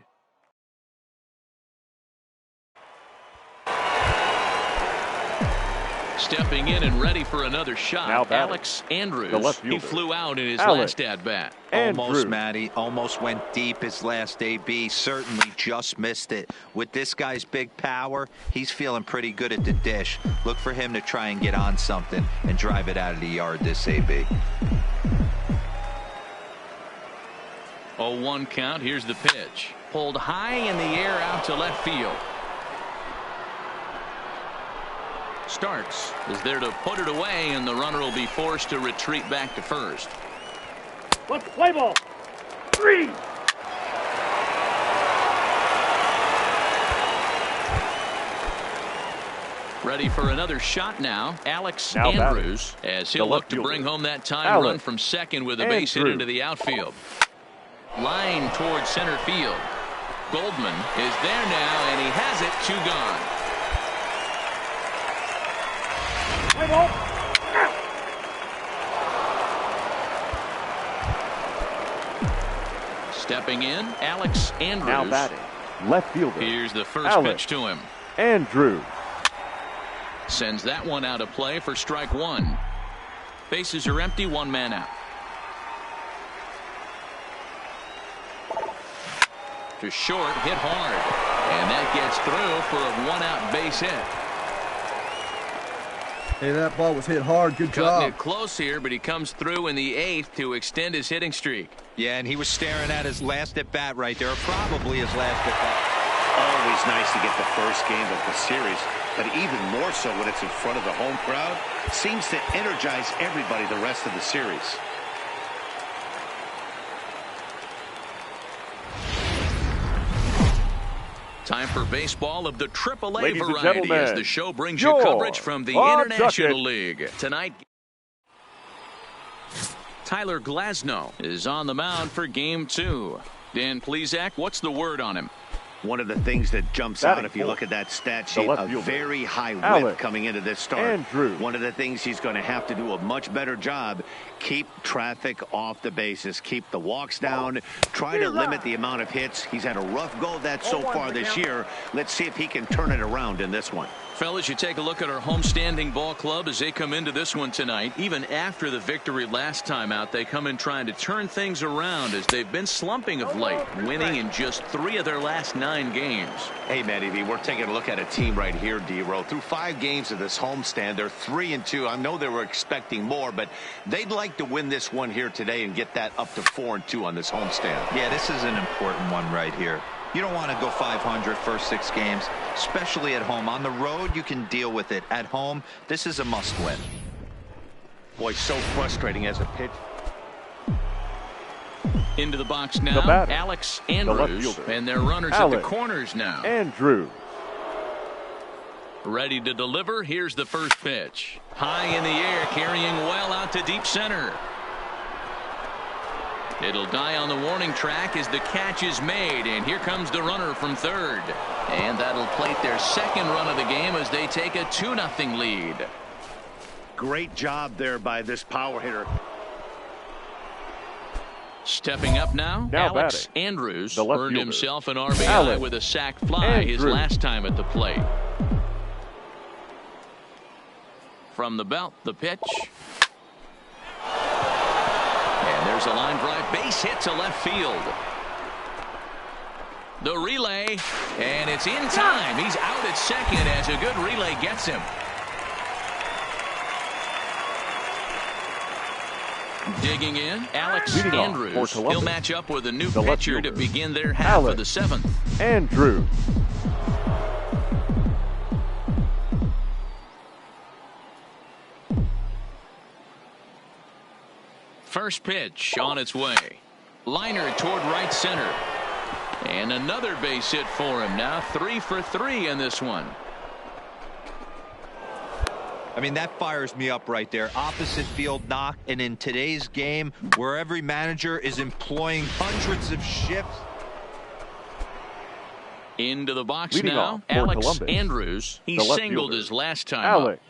Stepping in and ready for another shot, Alex Andrews. He flew out in his last at-bat. Almost, Matty. Almost went deep his last AB. Certainly just missed it. With this guy's big power, he's feeling pretty good at the dish. Look for him to try and get on something and drive it out of the yard this AB. 0-1 count. Here's the pitch. Pulled high in the air out to left field. Starks is there to put it away, and the runner will be forced to retreat back to first. Let's play ball. 3. Ready for another shot now. Alex Andrews as he'll look to bring home that time run from second with a base hit into the outfield. Line towards center field. Goldman is there now, and he has it. 2 gone. Stepping in, Alex Andrews. Now batting, left fielder. Here's the first pitch to him. Andrews sends that one out of play for strike 1. Bases are empty, 1 man out. To short, hit hard, and that gets through for a 1-out base hit. Hey, that ball was hit hard. Good job. Cutting it close here, but he comes through in the 8th to extend his hitting streak. Yeah, and he was staring at his last at-bat right there, probably his last at-bat. Always nice to get the first game of the series, but even more so when it's in front of the home crowd. Seems to energize everybody the rest of the series. Time for baseball of the AAA variety as the show brings you coverage from the International League. Tonight, Tyler Glasnow is on the mound for Game 2. Dan Plesac, what's the word on him? One of the things that jumps out if you look at that stat sheet, a very high whip coming into this start. One of the things he's going to have to do a much better job, keep traffic off the bases, keep the walks down, try to limit the amount of hits. He's had a rough go of that so far this year. Let's see if he can turn it around in this one. Fellas, you take a look at our homestanding ball club as they come into this one tonight. Even after the victory last time out, they come in trying to turn things around as they've been slumping of late, winning in just 3 of their last 9 games. Hey, Matty V, we're taking a look at a team right here, D-Row. Through 5 games of this homestand, they're 3-2. I know they were expecting more, but they'd like to win this one here today and get that up to 4-2 on this homestand. Yeah, this is an important one right here. You don't want to go 500 first 6 games, especially at home. On the road, you can deal with it. At home, this is a must-win. Boy, so frustrating as a pitch. Into the box now, Alex Andrews, and their runners at the corners now. Andrews. Ready to deliver. Here's the first pitch. High in the air, carrying well out to deep center. It'll die on the warning track as the catch is made, and here comes the runner from third. And that'll plate their second run of the game as they take a 2-0 lead. Great job there by this power hitter. Stepping up now Alex Andrews earned himself an RBI with a sac fly his last time at the plate. From the belt, the pitch. And there's a line drive base hit to left field. The relay, and it's in time. He's out at second as a good relay gets him. Digging in, Alex Andrews. He'll match up with a new pitcher to begin their half of the 7th. Andrews. First pitch on its way. Liner toward right center. And another base hit for him. Now 3 for 3 in this one. I mean, that fires me up right there. Opposite field knock. And in today's game, where every manager is employing hundreds of shifts. Into the box now, Alex Andrews. He singled his last time Alex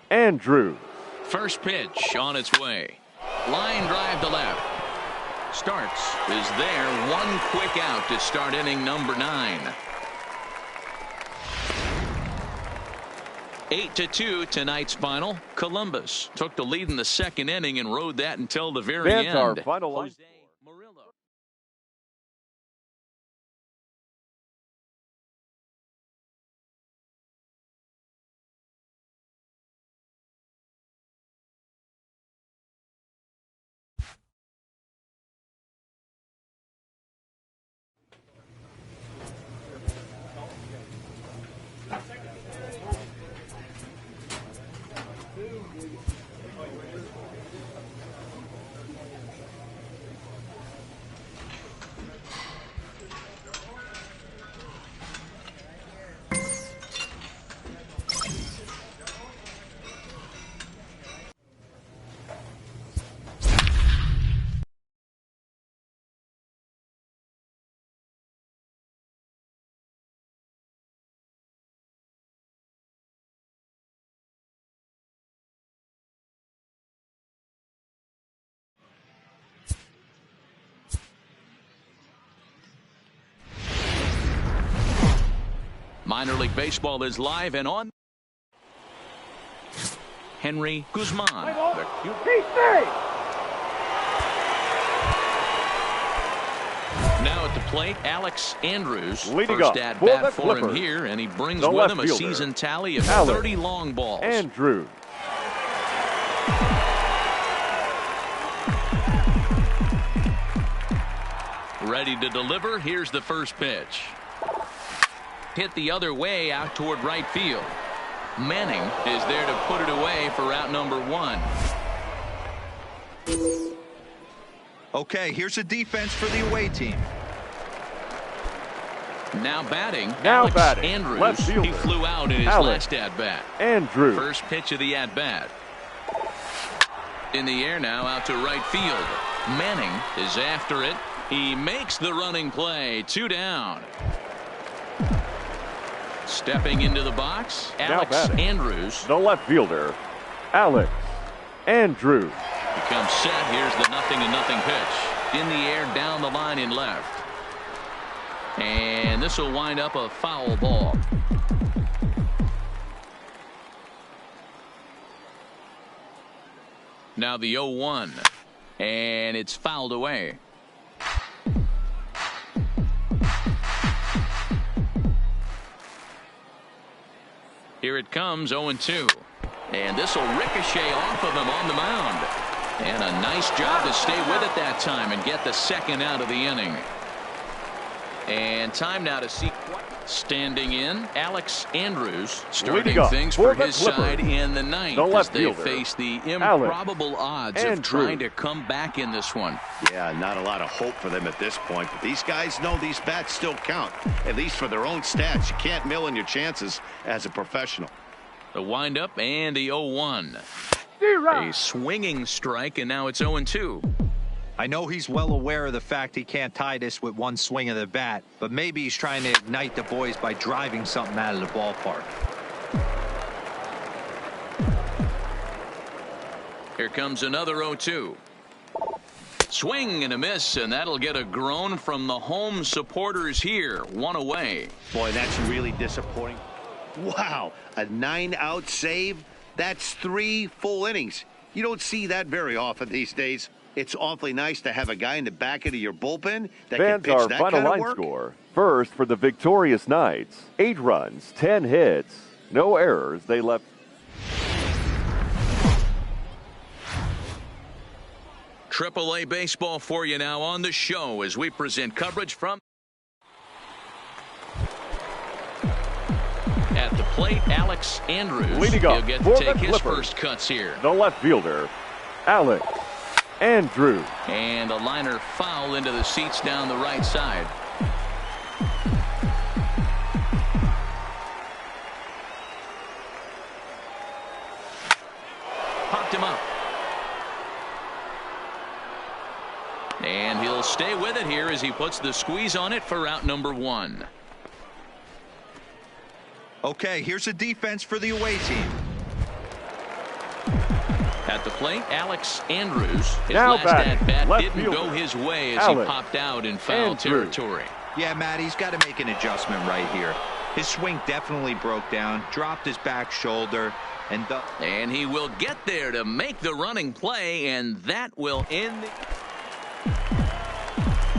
Andrews. First pitch on its way. Line drive to left. Starks is there. One quick out to start inning number 9. 8-2 tonight's final. Columbus took the lead in the second inning and rode that until the very end. That's our final line. Minor League Baseball is live and on. Henry Guzman. Now at the plate, Alex Andrews. Leading first up at for bat the for him Clippers, here, and he brings the with him a left season tally of Alex 30 long balls. Andrews. Ready to deliver. Here's the first pitch. Hit the other way out toward right field. Manning is there to put it away for out number 1. Okay, here's a defense for the away team. Now batting, Alex Andrews. Left fielder. He flew out in his Alex last at-bat. Andrews. First pitch of the at-bat. In the air now out to right field. Manning is after it. He makes the running play. 2 down. Stepping into the box, Alex Andrews. The left fielder, Alex Andrews. He comes set. Here's the 0-0 pitch. In the air, down the line in left. And this will wind up a foul ball. Now the 0-1. And it's fouled away. Here it comes, 0-2. And this will ricochet off of him on the mound. And a nice job to stay with it that time and get the second out of the inning. And time now to see standing in Alex Andrews, starting things for his side in the ninth as they face the improbable odds of trying to come back in this one. Yeah, not a lot of hope for them at this point, but these guys know these bats still count, at least for their own stats. You can't mill in your chances as a professional. The windup and the 0-1. A swinging strike, and now it's 0-2. I know he's well aware of the fact he can't tie this with one swing of the bat, but maybe he's trying to ignite the boys by driving something out of the ballpark. Here comes another 0-2. Swing and a miss, and that'll get a groan from the home supporters here. 1 away. Boy, that's really disappointing. Wow, a 9-out save? That's 3 full innings. You don't see that very often these days. It's awfully nice to have a guy in the back end of your bullpen that can pitch that kind of work. Fans, our final line score. First for the victorious Knights. 8 runs, 10 hits, no errors. They left. AAA baseball for you now on the show as we present coverage from at the plate. Alex Andrews. Leading up, he'll get to take his first cuts here. The left fielder, Alex Andrews. And a liner foul into the seats down the right side. Popped him up. And he'll stay with it here as he puts the squeeze on it for out number 1. Okay, here's a defense for the away team. At the plate, Alex Andrews. His now last at-bat didn't fielder, go his way as he popped out in foul territory. Yeah, Matt, he's got to make an adjustment right here. His swing definitely broke down, dropped his back shoulder, and he will get there to make the running play, and that will end the...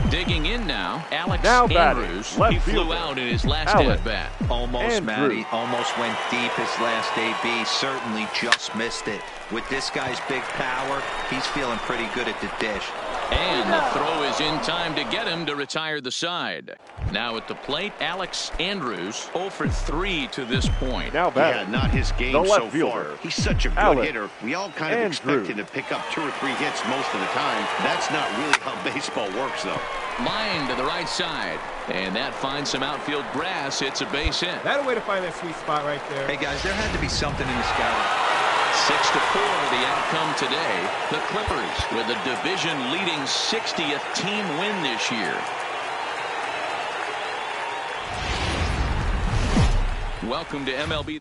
Digging in now, Alex Andrews. He flew out in his last at-bat. Almost, Matty. Almost went deep his last AB. Certainly just missed it. With this guy's big power, he's feeling pretty good at the dish. And the throw is in time to get him to retire the side. Now at the plate, Alex Andrews, 0 for 3 to this point. Now yeah, not his game so far. He's such a good hitter. We all kind of expect him to pick up 2 or 3 hits most of the time. That's not really how baseball works, though. Line to the right side. And that finds some outfield grass. It's a base hit. That's a way to find that sweet spot right there. Hey, guys, there had to be something in the sky. 6-4 the outcome today. The Clippers with a division-leading 60th team win this year. Welcome to MLB.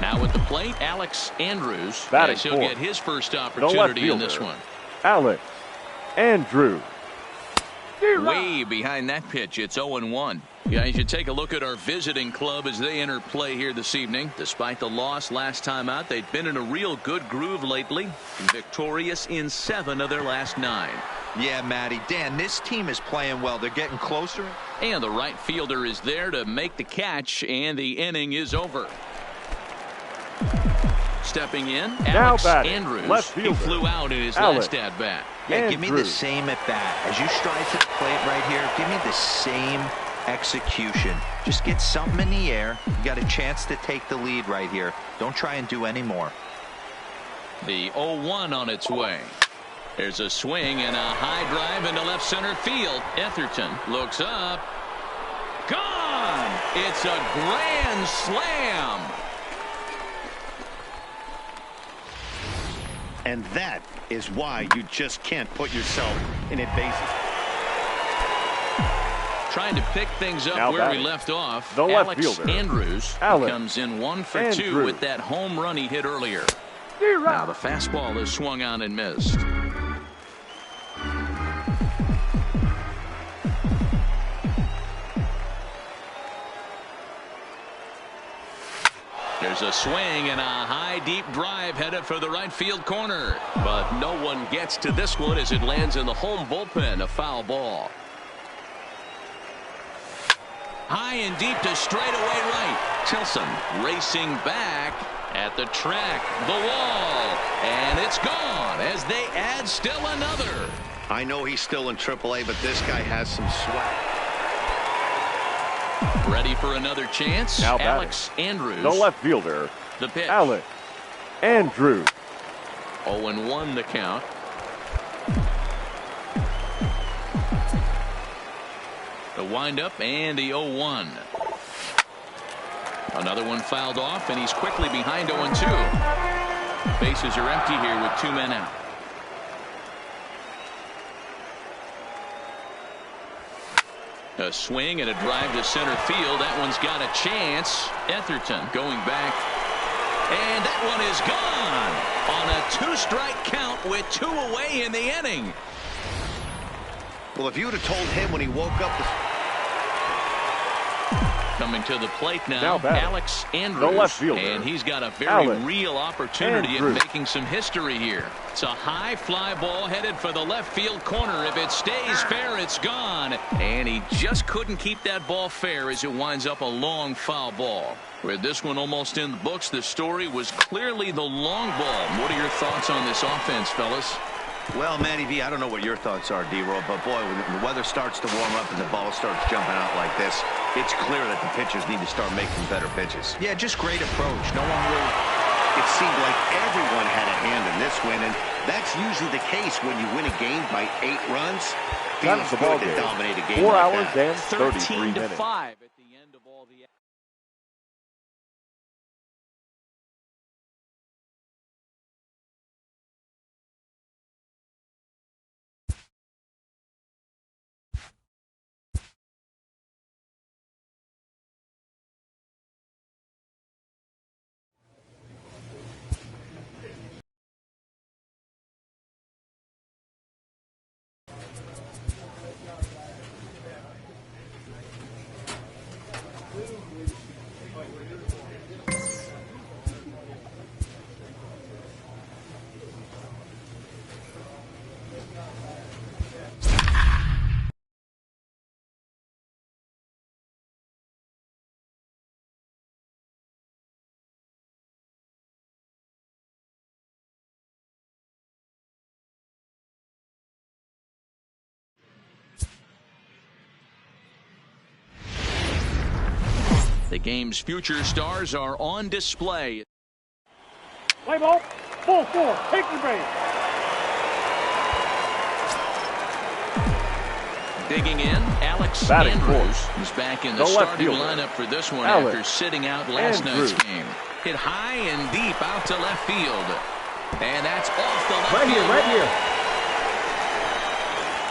Now at the plate, Alex Andrews. As he'll get his first opportunity in this one. Alex Andrews. Way behind that pitch. It's 0-1. Guys, you take a look at our visiting club as they enter play here this evening. Despite the loss last time out, they've been in a real good groove lately. Victorious in 7 of their last 9. Yeah, Matty. Dan, this team is playing well. They're getting closer. And the right fielder is there to make the catch, and the inning is over. Stepping in, Alex Andrews. He flew out in his last at-bat. Yeah, give me the same at-bat. As you stride to the plate right here, give me the same execution. Just get something in the air. You got a chance to take the lead right here. Don't try and do any more. The 0-1 on its way. There's a swing and a high drive into left center field. Etherton looks up. Gone! It's a grand slam. And that is why you just can't put yourself in a bases. Trying to pick things up where we left off. Alex Andrews comes in 1 for 2 with that home run he hit earlier. Now the fastball is swung on and missed. There's a swing and a high deep drive headed for the right field corner. But no one gets to this one as it lands in the home bullpen. A foul ball. High and deep to straightaway right. Tilson racing back at the track, the wall, and it's gone as they add still another. I know he's still in AAA, but this guy has some swag. Ready for another chance. Now Alex Andrews. The left fielder. The pitch. Alex Andrews. 0-1 the count. The windup and the 0-1. Another one fouled off, and he's quickly behind 0-2. Bases are empty here with 2 men out. A swing and a drive to center field. That one's got a chance. Etherton going back. And that one is gone on a 2-strike count with 2 away in the inning. Well, if you would have told him when he woke up. Coming to the plate now Alex Andrews. The left fielder. And he's got a very real opportunity at making some history here. It's a high fly ball headed for the left field corner. If it stays fair, it's gone. And he just couldn't keep that ball fair as it winds up a long foul ball. With this one almost in the books, the story was clearly the long ball. What are your thoughts on this offense, fellas? Well, Matty V, I don't know what your thoughts are, D-Roll, but boy, when the weather starts to warm up and the ball starts jumping out like this, it's clear that the pitchers need to start making better pitches. Yeah, just great approach. No one really... It seemed like everyone had a hand in this win, and that's usually the case when you win a game by 8 runs. Feels good to dominate a game 4 like hours that. and 33 minutes. 13-5 at the end of all the... Game's future stars are on display. Play ball. Full four. Take the base. Digging in, Alex Andrews. He's back in the starting lineup for this one after sitting out last night's game. Hit high and deep out to left field. And that's off the left field. Right here.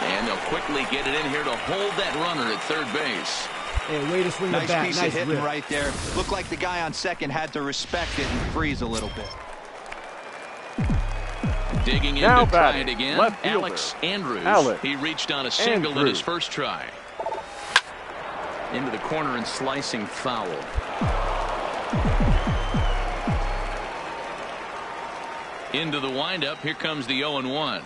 And they'll quickly get it in here to hold that runner at third base. Hey, way to swing the bat. Nice piece of hitting right there. Looked like the guy on second had to respect it and freeze a little bit. Digging in to try it again, Alex Andrews. He reached on a single in his first try. Into the corner and slicing foul. Into the windup. Here comes the 0-1.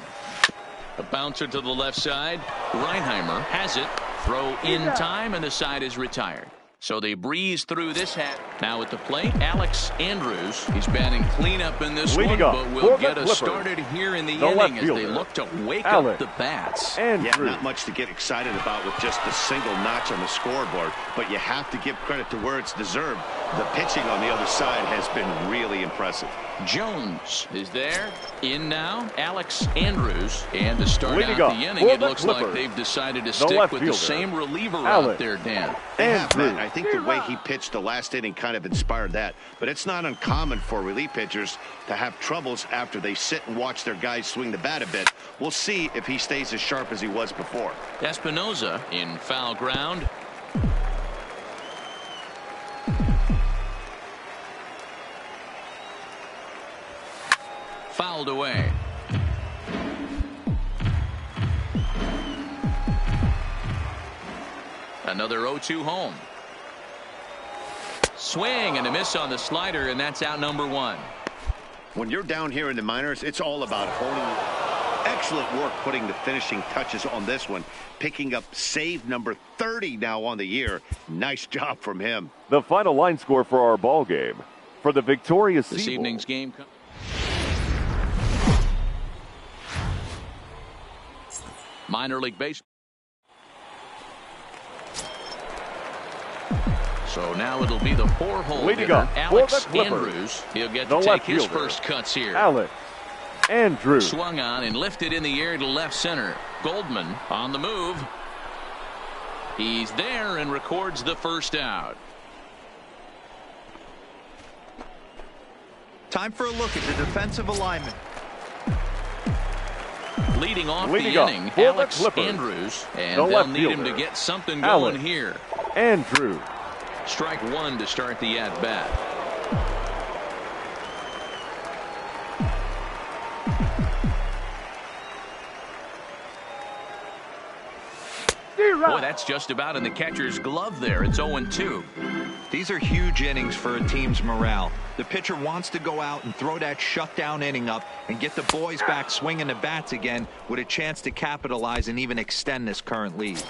A bouncer to the left side. Reinheimer has it. Throw in time, and the side is retired. So they breeze through this hat. Now at the plate, Alex Andrews. He's batting cleanup in this one, but will get us started here in the inning as they look to wake up the bats. Yeah, not much to get excited about with just a single notch on the scoreboard, but you have to give credit to where it's deserved. The pitching on the other side has been really impressive. Jones is there. In now, Alex Andrews. And to start out the inning, it looks like they've decided to stick with the same reliever out there, Dan. I think the way he pitched the last inning kind of inspired that. But it's not uncommon for relief pitchers to have troubles after they sit and watch their guys swing the bat a bit. We'll see if he stays as sharp as he was before. Espinosa in foul ground. Fouled away. Another 0-2 home. Swing and a miss on the slider, and that's out number one. When you're down here in the minors, it's all about honing. Excellent work putting the finishing touches on this one. Picking up save number 30 now on the year. Nice job from him. The final line score for our ball game. For the victorious this evening's game. Minor League Baseball. So now it'll be the four-hole hitter, Alex Andrews. He'll get to take his first cuts here. Alex Andrews. Swung on and lifted in the air to left center. Goldman on the move. He's there and records the first out. Time for a look at the defensive alignment. Leading off the inning, Alex Andrews, and they'll need him to get something going here. Andrews. Strike one to start the at-bat. Boy, that's just about in the catcher's glove there. It's 0-2. These are huge innings for a team's morale. The pitcher wants to go out and throw that shutdown inning up and get the boys back swinging the bats again with a chance to capitalize and even extend this current lead.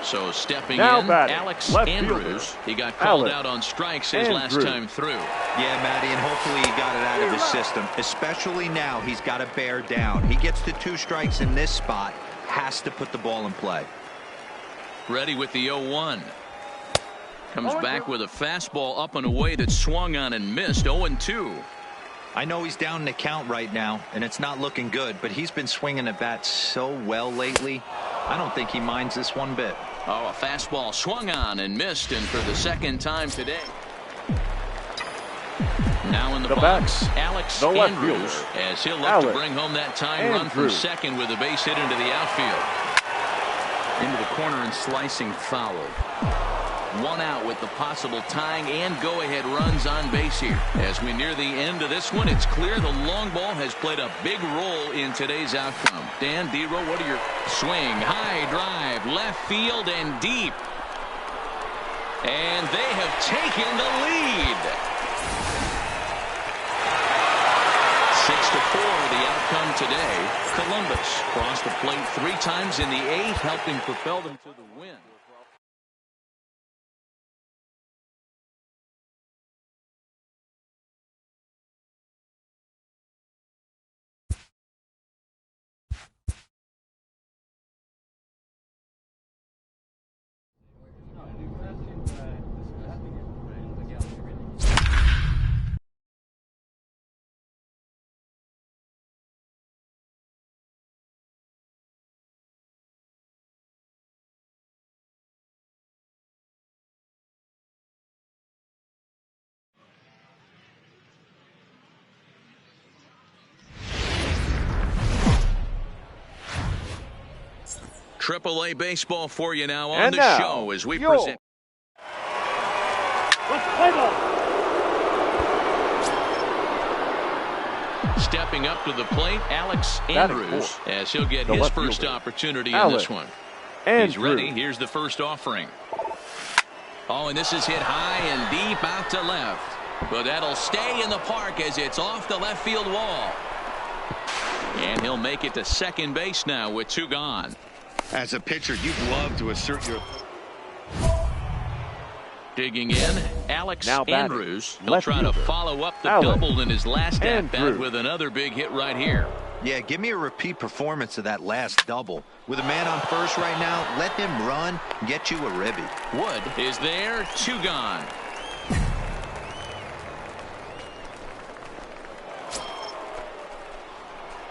So stepping in, Alex Andrews. He got called out on strikes his last time through. Yeah, Matty, and hopefully he got it out of his system. Especially now, he's got to bear down. He gets to 2 strikes in this spot, has to put the ball in play. Ready with the 0-1. Comes back with a fastball up and away that swung on and missed. 0-2. I know he's down in the count right now, and it's not looking good, but he's been swinging the bat so well lately. I don't think he minds this one bit. Oh, a fastball swung on and missed, and for the second time today. Now in the box, Alex Andrews, as he'll look to bring home that tying run from second with a base hit into the outfield. Into the corner and slicing foul. 1 out with the possible tying and go-ahead runs on base here. As we near the end of this one, it's clear the long ball has played a big role in today's outcome. Dan, D-Row, what are your swing, high drive, left field and deep. And they have taken the lead. 6-4 the outcome today. Columbus crossed the plate 3 times in the 8th, helping propel them to the win. AAA baseball for you now on the show as we present. Let's play ball. Stepping up to the plate, Alex Andrews, as he'll get his first opportunity in this one. He's ready. Here's the first offering. Oh, and this is hit high and deep out to left. But that'll stay in the park as it's off the left field wall. And he'll make it to second base now with 2 gone. As a pitcher, you'd love to assert your... Digging in, Alex Andrews. He'll try to follow up the double in his last at-bat with another big hit right here. Yeah, give me a repeat performance of that last double. With a man on first right now, let him run and get you a ribby. Wood is there, 2 gone.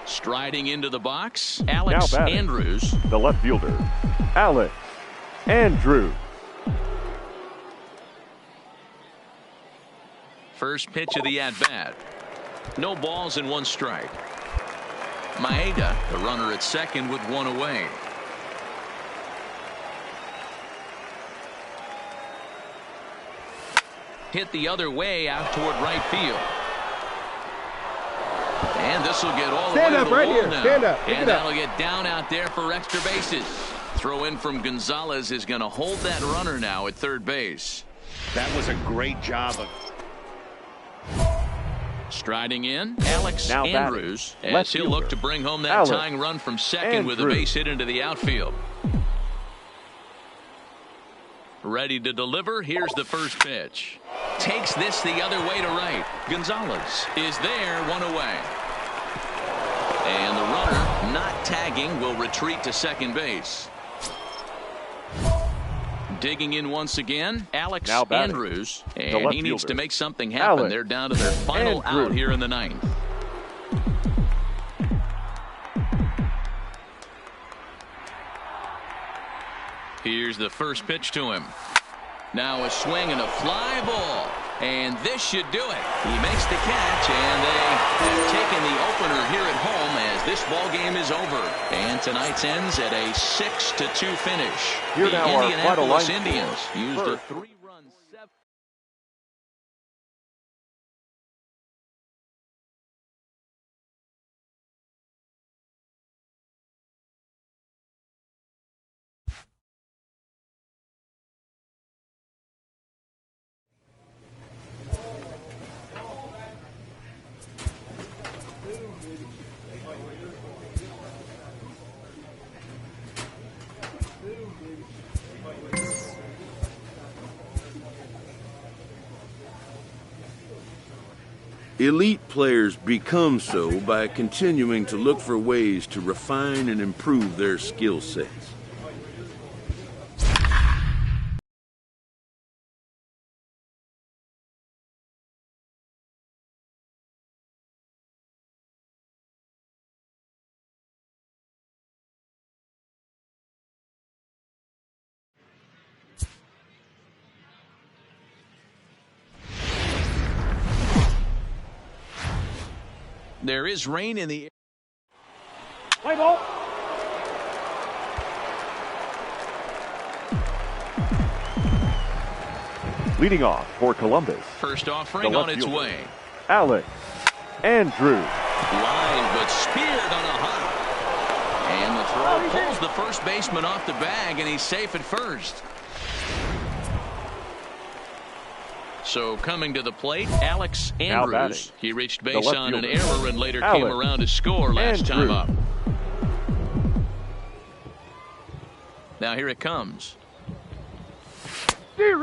Striding into the box, Alex Andrews. The left fielder, Alex Andrews. First pitch of the at-bat. No balls and 1 strike. Maeda, the runner at second with 1 away. Hit the other way out toward right field. And this will get all the way to the wall now. Stand up. And that'll get down out there for extra bases. Throw in from Gonzalez is going to hold that runner now at third base. That was a great job of... Striding in, Alex Andrews, as he'll look to bring home that tying run from second with a base hit into the outfield. Ready to deliver. Here's the first pitch. Takes this the other way to right. Gonzalez is there, 1 away. And the runner, not tagging, will retreat to second base. Digging in once again, Alex Andrews, and he needs to make something happen. They're down to their final out here in the 9th. Here's the first pitch to him. Now a swing and a fly ball, and this should do it. He makes the catch, and they have taken the opener here at home as this ball game is over. And tonight's ends at a 6-2 finish. Here the now Indianapolis Indians used a 3-run 7. Elite players become so by continuing to look for ways to refine and improve their skill sets. There is rain in the air. Play ball. Leading off for Columbus. First offering on its way. Alex Andrews. Line but speared on a hop. And the throw pulls the first baseman off the bag, and he's safe at first. So coming to the plate, Alex Andrews. He reached base on an error and later came around to score last time up. Now here it comes.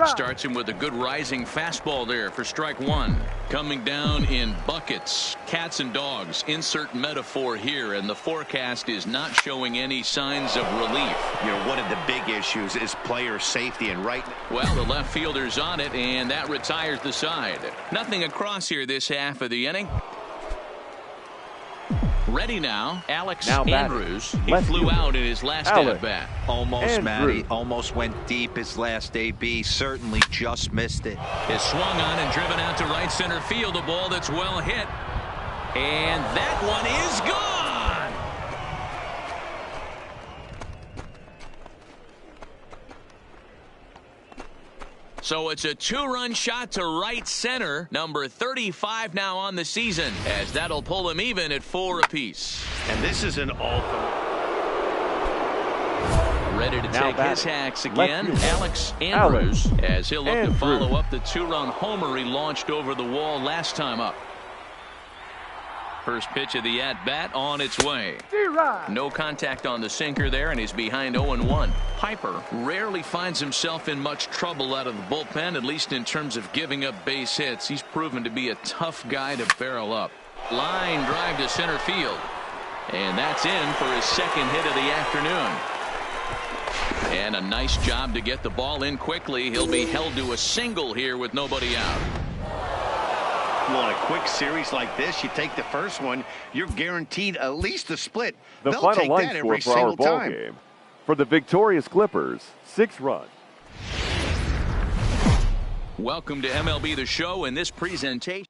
Starts him with a good rising fastball there for strike 1. Coming down in buckets, cats and dogs. Insert metaphor here, and the forecast is not showing any signs of relief. You know, one of the big issues is player safety, and well, the left fielder's on it, and that retires the side. Nothing across here this half of the inning. Ready now, Alex Andrews. He flew out in his last at-bat. Almost, Matty. Almost went deep his last AB. Certainly just missed it. Is swung on and driven out to right center field. A ball that's well hit. And that one is gone. So it's a 2-run shot to right center. Number 35 now on the season, as that'll pull him even at 4 apiece. And this is an all. Ready to take his hacks again, Alex Andrews, as he'll look to follow up the 2-run homer he launched over the wall last time up. First pitch of the at-bat on its way. No contact on the sinker there, and he's behind 0-1. Piper rarely finds himself in much trouble out of the bullpen, at least in terms of giving up base hits. He's proven to be a tough guy to barrel up. Line drive to center field. And that's in for his second hit of the afternoon. And a nice job to get the ball in quickly. He'll be held to a single here with nobody out. Well, in a quick series like this, you take the first one, you're guaranteed at least a split. The They'll final take line that score every for our single ball time. game. For the victorious Clippers, 6 runs. Welcome to MLB The Show in this presentation.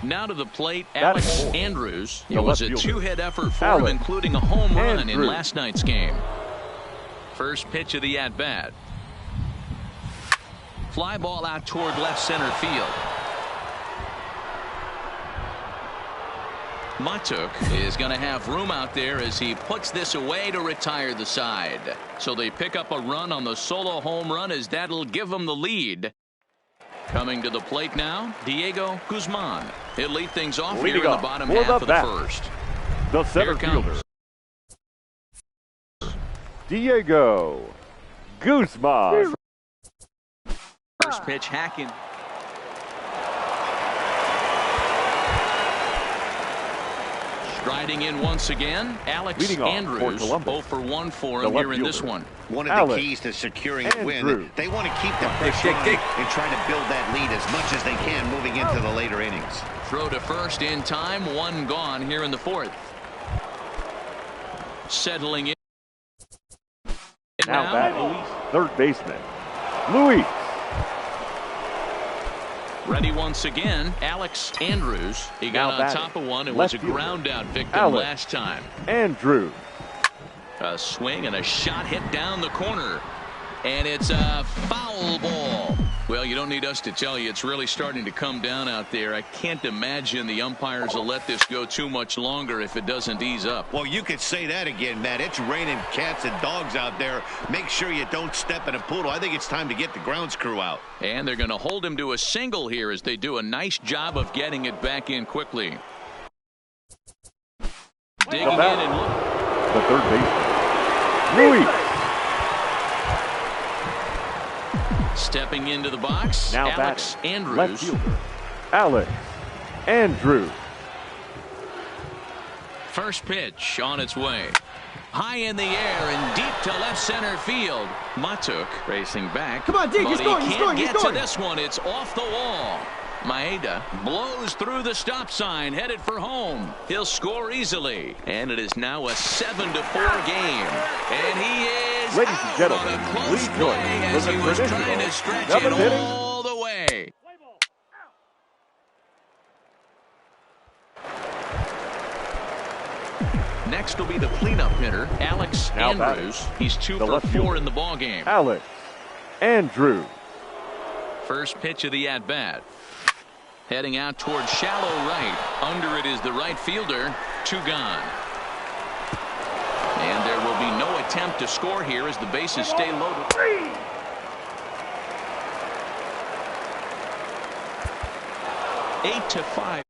Now to the plate, Alex Andrews. It was a 2-hit effort for him, including a home run in last night's game. First pitch of the at-bat. Fly ball out toward left center field. Matuk is going to have room out there as he puts this away to retire the side. So they pick up a run on the solo home run, as that'll give them the lead. Coming to the plate now, Diego Guzman. He'll lead things off here in the bottom half of the first. The center fielder, Diego Guzman. First pitch, hacking. Striding in once again, Alex Andrews. 0 for 1 for him here in this one. One of the keys to securing a win, they want to keep the pressure on and try to build that lead as much as they can moving into the later innings. Throw to first in time, 1 gone here in the 4th. Settling in. Now batting, third baseman, Luis. Ready once again, Alex Andrews. He got on top of one and was a ground out victim last time. Andrews. A swing and a shot hit down the corner. And it's a foul ball. Well, you don't need us to tell you, it's really starting to come down out there. I can't imagine the umpires will let this go too much longer if it doesn't ease up. Well, you could say that again, Matt. It's raining cats and dogs out there. Make sure you don't step in a poodle. I think it's time to get the grounds crew out. And they're going to hold him to a single here as they do a nice job of getting it back in quickly. Digging in and look. The third baseman, Luis. Stepping into the box, now Alex Andrews. Left fielder, Alex Andrews. First pitch on its way. High in the air and deep to left center field. Matuk racing back. Come on, Dick, he's going, he's going, he's get going. to this one. It's off the wall. Maeda blows through the stop sign, headed for home. He'll score easily. And it is now a 7-4 game. And he is Ladies and gentlemen, please join as he was trying to stretch it all the way. Next will be the cleanup hitter, Alex Andrews. He's 2 for 4 in the ball game. Alex Andrews. First pitch of the at-bat. Heading out towards shallow right. Under it is the right fielder. 2 gone. And there will be no attempt to score here as the bases stay loaded. 8-5.